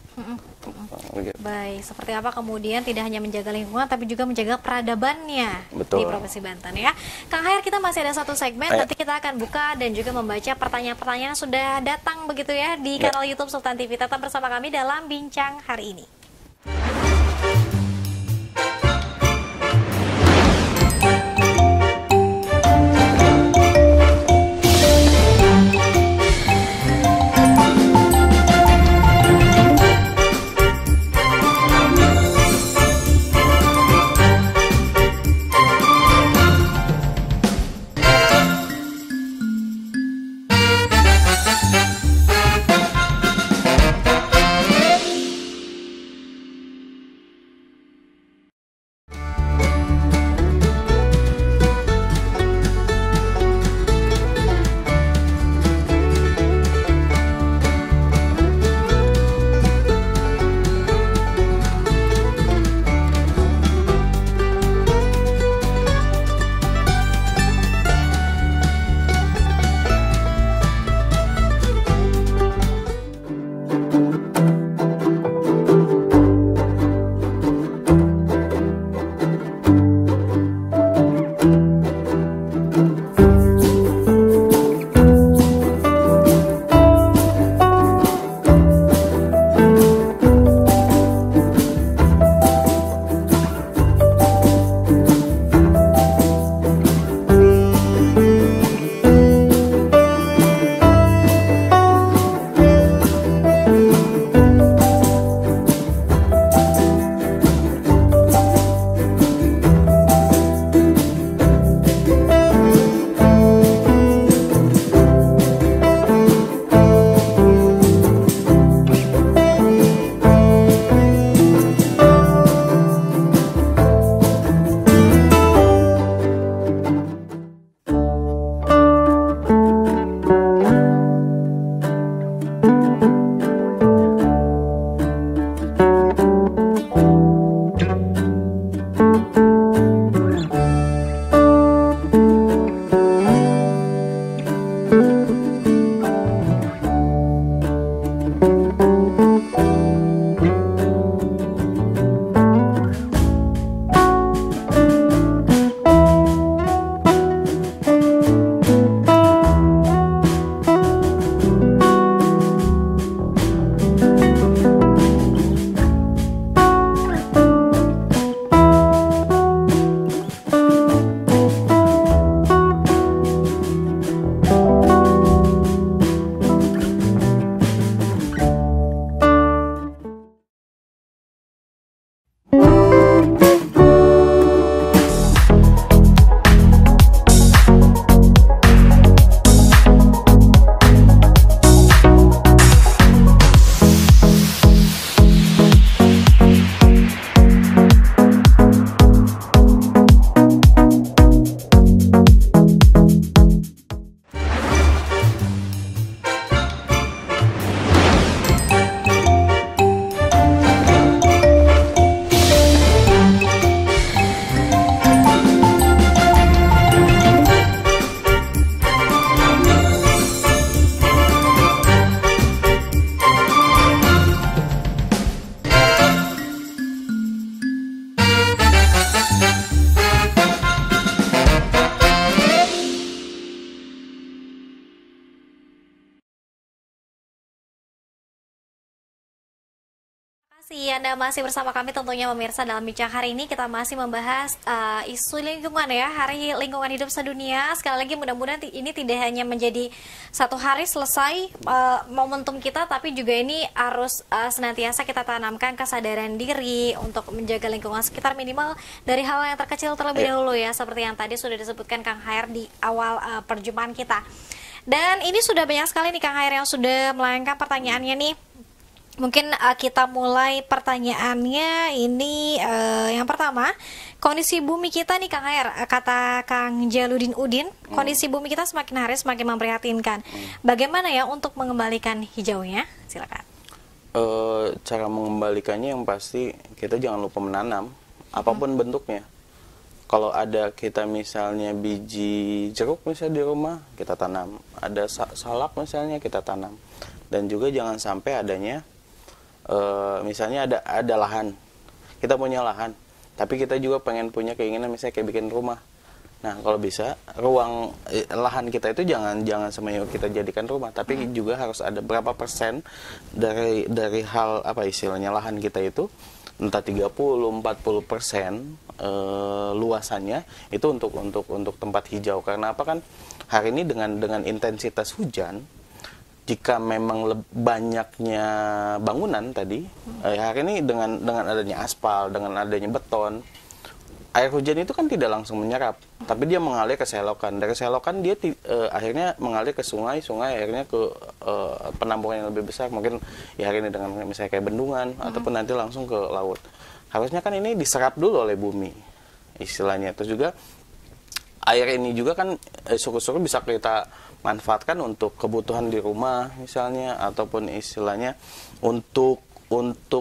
Baik, seperti apa kemudian tidak hanya menjaga lingkungan tapi juga menjaga peradabannya di Provinsi Banten ya. Kang Hair, kita masih ada satu segmen, nanti kita akan buka dan juga membaca pertanyaan-pertanyaan yang sudah datang begitu ya di kanal YouTube Sultan TV. Tetap bersama kami dalam Bincang Hari Ini. Anda masih bersama kami tentunya pemirsa. Dalam bincang hari ini kita masih membahas isu lingkungan ya, Hari Lingkungan Hidup Sedunia. Sekali lagi mudah-mudahan ini tidak hanya menjadi satu hari selesai momentum kita, tapi juga ini harus senantiasa kita tanamkan kesadaran diri untuk menjaga lingkungan sekitar, minimal dari hal yang terkecil terlebih dahulu ya, seperti yang tadi sudah disebutkan Kang Hair di awal perjumpaan kita. Dan ini sudah banyak sekali nih Kang Hair yang sudah melayangkan pertanyaannya nih. Mungkin kita mulai pertanyaannya ini yang pertama, kondisi bumi kita nih Kang Hair, kata Kang Jaludin Udin, kondisi bumi kita semakin hari semakin memprihatinkan. Bagaimana ya untuk mengembalikan hijaunya? Silakan. Cara mengembalikannya yang pasti kita jangan lupa menanam, apapun bentuknya. Kalau ada kita misalnya biji jeruk misalnya di rumah, kita tanam. Ada salak misalnya, kita tanam. Dan juga jangan sampai adanya misalnya ada lahan, kita punya lahan, tapi kita juga pengen punya keinginan misalnya kayak bikin rumah. Nah kalau bisa ruang lahan kita itu jangan semuanya kita jadikan rumah, tapi juga harus ada berapa persen dari hal apa istilahnya lahan kita itu, entah 30-40% luasannya itu untuk tempat hijau. Karena apa kan hari ini dengan intensitas hujan, jika memang banyaknya bangunan tadi, hari ini dengan adanya aspal, dengan adanya beton, air hujan itu kan tidak langsung menyerap, tapi dia mengalir ke selokan. Dari selokan dia akhirnya mengalir ke sungai akhirnya ke penampungan yang lebih besar. Mungkin ya hari ini dengan misalnya kayak bendungan, ataupun nanti langsung ke laut. Harusnya kan ini diserap dulu oleh bumi, istilahnya. Terus juga air ini juga kan syukur-syukur bisa kita manfaatkan untuk kebutuhan di rumah misalnya, ataupun istilahnya untuk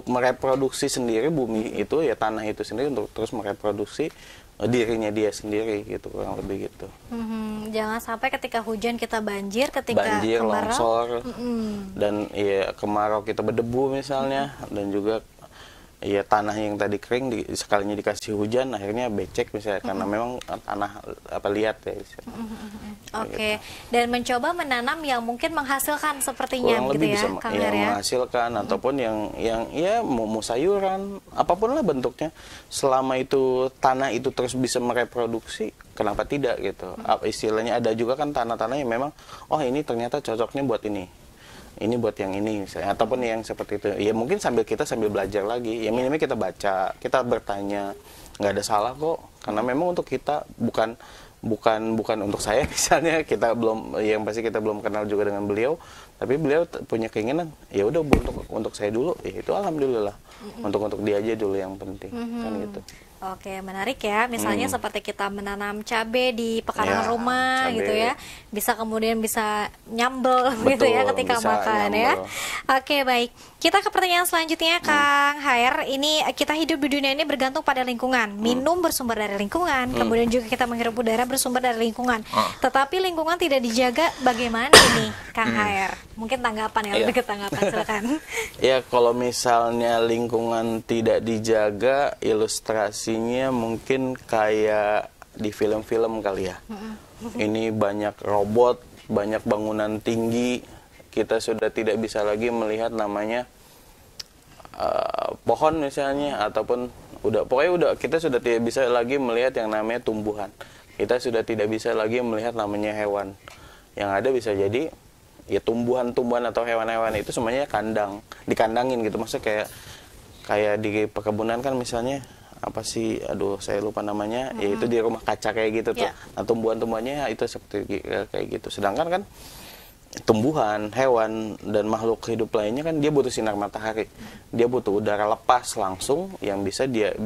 mereproduksi sendiri bumi itu ya, tanah itu sendiri untuk terus mereproduksi dirinya dia sendiri gitu, kurang lebih gitu. Jangan sampai ketika hujan kita banjir, ketika banjir, kemarau, longsor, dan ya kemarau kita berdebu misalnya, dan juga ya tanah yang tadi kering sekalinya dikasih hujan akhirnya becek misalnya, karena memang tanah liat ya. Oke. Dan mencoba menanam yang mungkin menghasilkan sepertinya kurang gitu lebih ya, bisa Kang yang Hair ya. menghasilkan, ataupun yang ya mau sayuran, apapun lah bentuknya, selama itu tanah itu terus bisa mereproduksi, kenapa tidak gitu. Istilahnya ada juga kan tanah-tanah yang memang ini ternyata cocoknya buat ini buat yang ini misalnya, ataupun yang seperti itu ya, mungkin sambil belajar lagi ya, minimal kita baca, kita bertanya, nggak ada salah kok, karena memang untuk kita bukan untuk saya misalnya, kita belum, yang pasti kita belum kenal juga dengan beliau, tapi beliau punya keinginan, ya udah untuk saya dulu, ya itu alhamdulillah, untuk dia aja dulu yang penting, kan gitu. Oke, menarik ya. Misalnya seperti kita menanam cabai di pekarangan rumah cabai, gitu ya. Bisa kemudian bisa nyambel gitu ya ketika makan nyambel. Ya. Oke, baik. Kita ke pertanyaan selanjutnya, Kang Hair. Ini kita hidup di dunia ini bergantung pada lingkungan. Minum bersumber dari lingkungan, kemudian juga kita menghirup udara bersumber dari lingkungan. Tetapi lingkungan tidak dijaga, bagaimana ini, Kang Hair? Mungkin tanggapan ya, lebih ke tanggapan, silakan. Ya, kalau misalnya lingkungan tidak dijaga, ilustrasinya mungkin kayak di film-film kali ya. Ini banyak robot, banyak bangunan tinggi, kita sudah tidak bisa lagi melihat namanya pohon misalnya, ataupun kita sudah tidak bisa lagi melihat yang namanya tumbuhan. Kita sudah tidak bisa lagi melihat namanya hewan. Yang ada bisa jadi ya tumbuhan-tumbuhan atau hewan-hewan itu semuanya dikandangin gitu. Maksudnya kayak di perkebunan kan misalnya apa sih, saya lupa namanya, yaitu di rumah kaca kayak gitu tuh. Nah, tumbuhan-tumbuhannya itu seperti kayak gitu. Sedangkan kan tumbuhan, hewan, dan makhluk hidup lainnya kan dia butuh sinar matahari, dia butuh udara lepas langsung yang bisa dia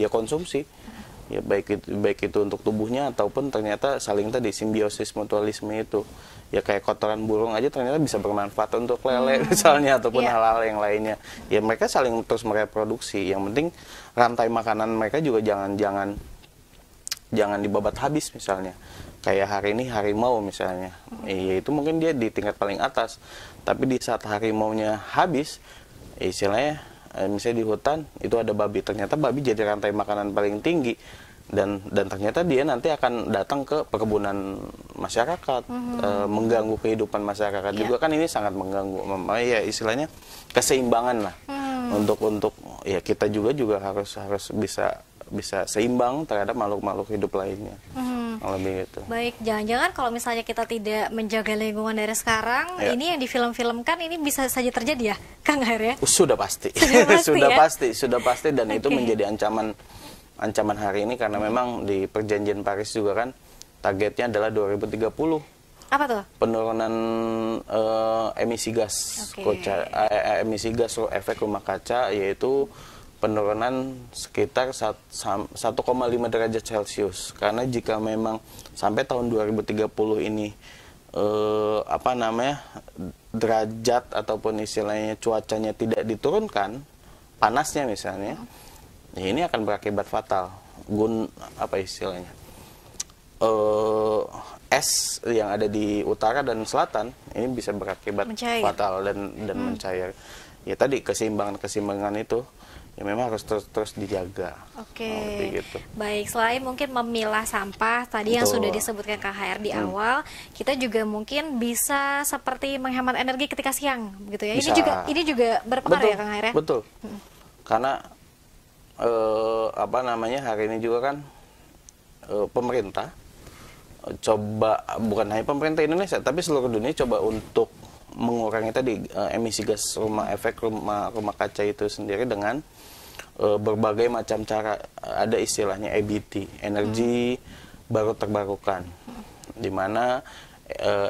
konsumsi, ya baik itu untuk tubuhnya, ataupun ternyata saling tadi simbiosis mutualisme itu, ya kayak kotoran burung aja ternyata bisa bermanfaat untuk lele misalnya, ataupun hal-hal yang lainnya, ya mereka saling terus mereproduksi. Yang penting rantai makanan mereka juga jangan dibabat habis misalnya. Kayak hari ini harimau misalnya, itu mungkin dia di tingkat paling atas, tapi di saat harimaunya habis, istilahnya misalnya di hutan itu ada babi, ternyata babi jadi rantai makanan paling tinggi, dan ternyata dia nanti akan datang ke perkebunan masyarakat, mengganggu kehidupan masyarakat juga kan, ini sangat mengganggu ya istilahnya keseimbangan lah. Untuk ya kita juga harus bisa seimbang terhadap makhluk-makhluk hidup lainnya. Lebih gitu. Baik, jangan-jangan kalau misalnya kita tidak menjaga lingkungan dari sekarang, ini yang difilm-filmkan ini bisa saja terjadi ya, Kang Hair ya? Sudah pasti. Sudah pasti dan itu menjadi ancaman hari ini karena memang di perjanjian Paris juga kan targetnya adalah 2030. Apa tuh? Penurunan emisi gas emisi gas efek rumah kaca, yaitu penurunan sekitar 1,5 derajat Celcius. Karena jika memang sampai tahun 2030 ini derajat ataupun istilahnya cuacanya tidak diturunkan, panasnya misalnya, ya ini akan berakibat fatal. Istilahnya? Es yang ada di utara dan selatan ini bisa berakibat fatal dan mencair. Ya tadi keseimbangan itu ya memang harus terus dijaga. Gitu. Baik, selain mungkin memilah sampah tadi yang sudah disebutkan Kang HR di awal, kita juga mungkin bisa seperti menghemat energi ketika siang, gitu ya. Ini juga berpengaruh ya Kang HR ya? Betul. Karena hari ini juga kan pemerintah bukan hanya pemerintah Indonesia tapi seluruh dunia coba untuk mengurangi tadi emisi gas rumah kaca itu sendiri dengan berbagai macam cara. Ada istilahnya EBT, energi baru terbarukan, di mana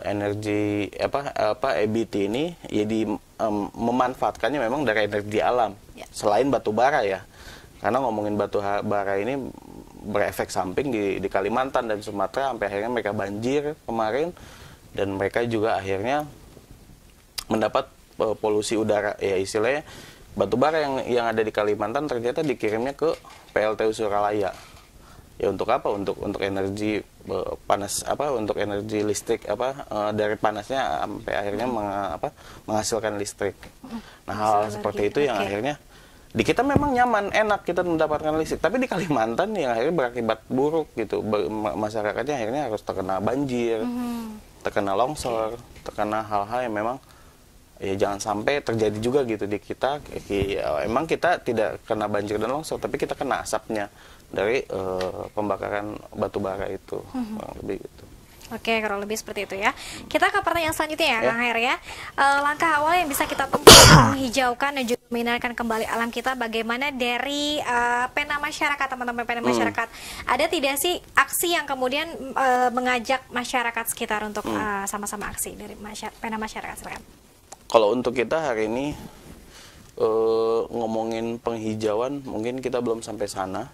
energi EBT ini memanfaatkannya memang dari energi alam selain batu bara ya, karena ngomongin batu bara ini berefek samping di Kalimantan dan Sumatera, sampai akhirnya mereka banjir kemarin dan mereka juga akhirnya mendapat polusi udara ya, istilahnya batu bara yang ada di Kalimantan ternyata dikirimnya ke PLTU Suralaya. Ya untuk apa? Untuk energi panas untuk energi listrik dari panasnya sampai akhirnya menghasilkan listrik. Nah, hal seperti itu yang akhirnya di kita memang nyaman, enak kita mendapatkan listrik, tapi di Kalimantan yang akhirnya berakibat buruk gitu. Masyarakatnya akhirnya harus terkena banjir, terkena longsor, terkena hal-hal yang memang ya jangan sampai terjadi juga gitu di kita. Emang kita tidak kena banjir dan longsor, tapi kita kena asapnya dari pembakaran batu bara itu, lebih gitu. Oke, kurang lebih seperti itu ya. Kita ke pertanyaan selanjutnya ya, Kang Hair ya. Langkah awal yang bisa kita tempuh menghijaukan dan juga meminarkan kembali alam kita, bagaimana dari pena masyarakat, teman-teman pena masyarakat? Ada tidak sih aksi yang kemudian mengajak masyarakat sekitar untuk sama-sama aksi dari pena masyarakat? Silakan. Kalau untuk kita hari ini ngomongin penghijauan, mungkin kita belum sampai sana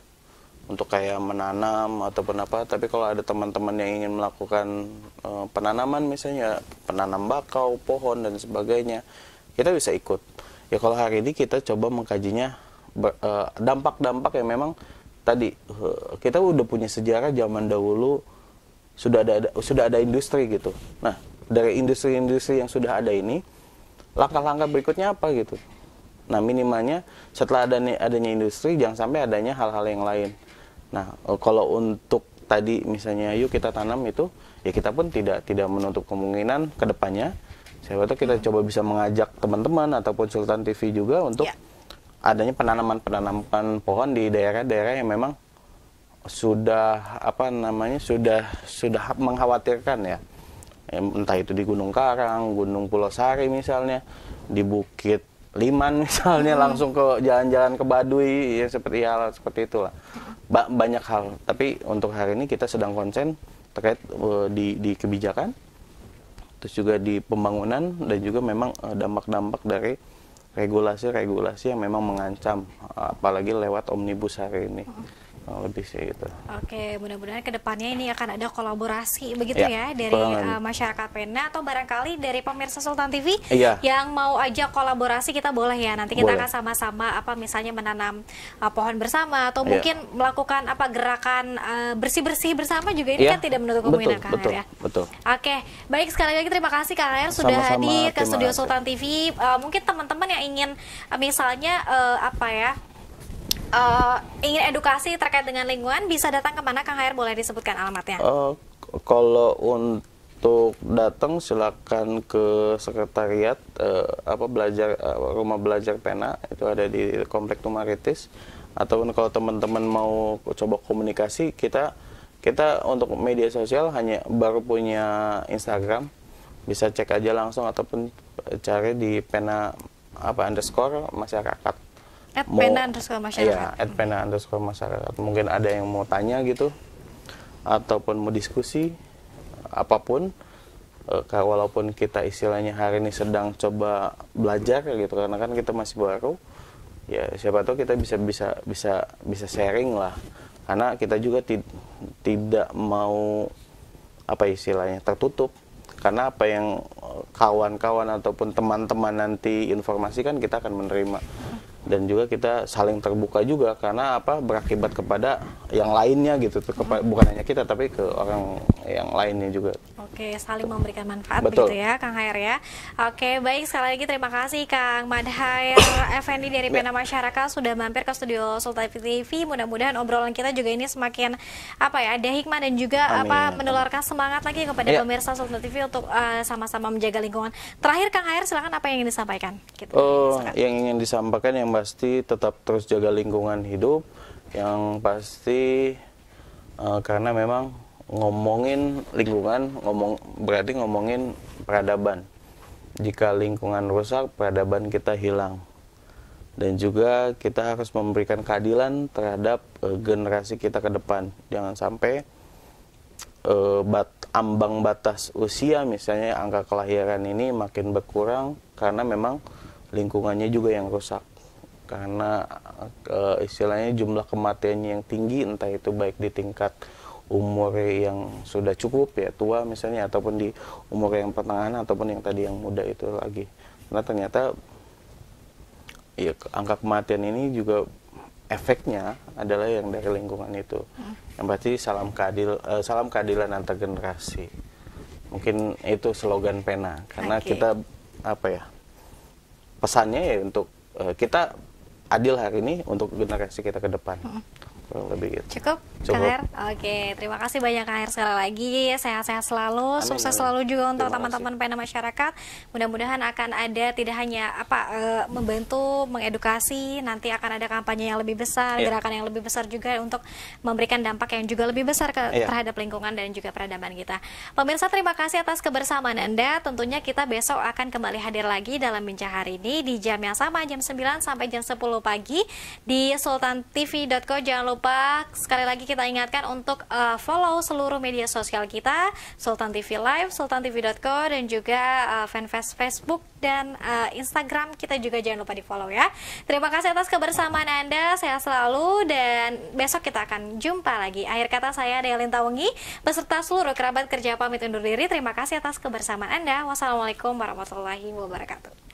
untuk kayak menanam ataupun apa, tapi kalau ada teman-teman yang ingin melakukan penanaman, misalnya penanam bakau, pohon dan sebagainya, kita bisa ikut. Ya kalau hari ini kita coba mengkajinya dampak-dampak yang memang tadi kita udah punya sejarah zaman dahulu sudah ada industri gitu. Nah, dari industri-industri yang sudah ada ini, langkah-langkah berikutnya apa gitu. Nah, minimalnya setelah adanya industri, jangan sampai adanya hal-hal yang lain. Nah, kalau untuk tadi misalnya yuk kita tanam itu, ya kita pun tidak menutup kemungkinan ke depannya. Saya kata kita coba bisa mengajak teman-teman ataupun Sultan TV juga untuk adanya penanaman pohon di daerah-daerah yang memang sudah sudah mengkhawatirkan ya. Entah itu di Gunung Karang, Gunung Pulau Sari misalnya, di Bukit Liman misalnya, langsung ke jalan-jalan ke Baduy, ya seperti hal seperti itulah. Banyak hal, tapi untuk hari ini kita sedang konsen terkait di kebijakan, terus juga di pembangunan, dan juga memang dampak-dampak dari regulasi-regulasi yang memang mengancam, apalagi lewat omnibus hari ini. Lebih sih gitu. Oke, mudah-mudahan kedepannya ini akan ada kolaborasi begitu ya dari masyarakat pena, atau barangkali dari pemirsa Sultan TV yang mau ajak kolaborasi, kita boleh ya, nanti kita akan sama-sama misalnya menanam pohon bersama, atau mungkin melakukan gerakan bersih-bersih bersama juga, ini kan tidak menutup kemungkinan, Kang Hair ya. Betul. Oke, baik, sekali lagi terima kasih Kang Hair sudah hadir ke studio Sultan TV. Mungkin teman-teman yang ingin misalnya ingin edukasi terkait dengan lingkungan, bisa datang kemana Kang Hair, boleh disebutkan alamatnya? Kalau untuk datang silakan ke sekretariat rumah belajar pena, itu ada di Komplek Tumaritis. Ataupun kalau teman-teman mau coba komunikasi, kita untuk media sosial hanya baru punya Instagram, bisa cek aja langsung ataupun cari di pena _masyarakat. @pena_masyarakat. Iya, @pena_masyarakat. Mungkin ada yang mau tanya gitu, ataupun mau diskusi apapun. Walaupun kita istilahnya hari ini sedang coba belajar gitu, karena kan kita masih baru. Ya siapa tahu kita bisa sharing lah, karena kita juga tidak mau istilahnya tertutup, karena apa yang kawan-kawan ataupun teman-teman nanti informasikan kita akan menerima, dan juga kita saling terbuka juga, karena berakibat kepada yang lainnya gitu, bukan hanya kita tapi ke orang yang lainnya juga. Oke, saling memberikan manfaat. Betul. Begitu ya Kang Hair ya. Oke, baik, sekali lagi terima kasih Kang Madhair Effendi dari Pena Masyarakat sudah mampir ke studio Sultan TV. Mudah-mudahan obrolan kita juga ini semakin ada hikmah dan juga menularkan semangat lagi kepada pemirsa Sultan TV untuk sama-sama menjaga lingkungan. Terakhir Kang Hair, silakan apa yang ingin disampaikan? Gitu. Yang ingin disampaikan yang pasti tetap terus jaga lingkungan hidup, yang pasti karena memang ngomongin lingkungan berarti ngomongin peradaban. Jika lingkungan rusak, peradaban kita hilang. Dan juga kita harus memberikan keadilan terhadap generasi kita ke depan. Jangan sampai ambang batas usia, misalnya angka kelahiran ini makin berkurang karena memang lingkungannya juga yang rusak. Karena istilahnya jumlah kematiannya yang tinggi, entah itu baik di tingkat umur yang sudah cukup ya tua misalnya, ataupun di umur yang pertengahan, ataupun yang tadi yang muda itu lagi. Karena ternyata ya angka kematian ini juga efeknya adalah yang dari lingkungan itu. Yang pasti salam keadilan antar generasi. Mungkin itu slogan Pena, karena kita pesannya ya untuk kita adil hari ini untuk generasi kita ke depan. Lebih gitu. Cukup. Kang Hair? Oke, terima kasih banyak Kang Hair sekali lagi. Sehat-sehat selalu, sukses selalu juga untuk teman-teman Pena Masyarakat. Mudah-mudahan akan ada tidak hanya membantu, mengedukasi, nanti akan ada kampanye yang lebih besar, gerakan yang lebih besar juga untuk memberikan dampak yang juga lebih besar terhadap lingkungan dan juga peradaban kita. Pemirsa, terima kasih atas kebersamaan Anda. Tentunya kita besok akan kembali hadir lagi dalam Bincang Hari ini di jam yang sama, jam 9 sampai jam 10 pagi di sultantv.co. Jangan lupa sekali lagi kita ingatkan untuk follow seluruh media sosial kita, Sultan TV Live, sultantv.co, dan juga fanpage Facebook dan Instagram kita juga jangan lupa di follow ya. Terima kasih atas kebersamaan Anda, sehat selalu, dan besok kita akan jumpa lagi. Akhir kata saya Delin Tawengi beserta seluruh kerabat kerja pamit undur diri. Terima kasih atas kebersamaan Anda. Wassalamualaikum warahmatullahi wabarakatuh.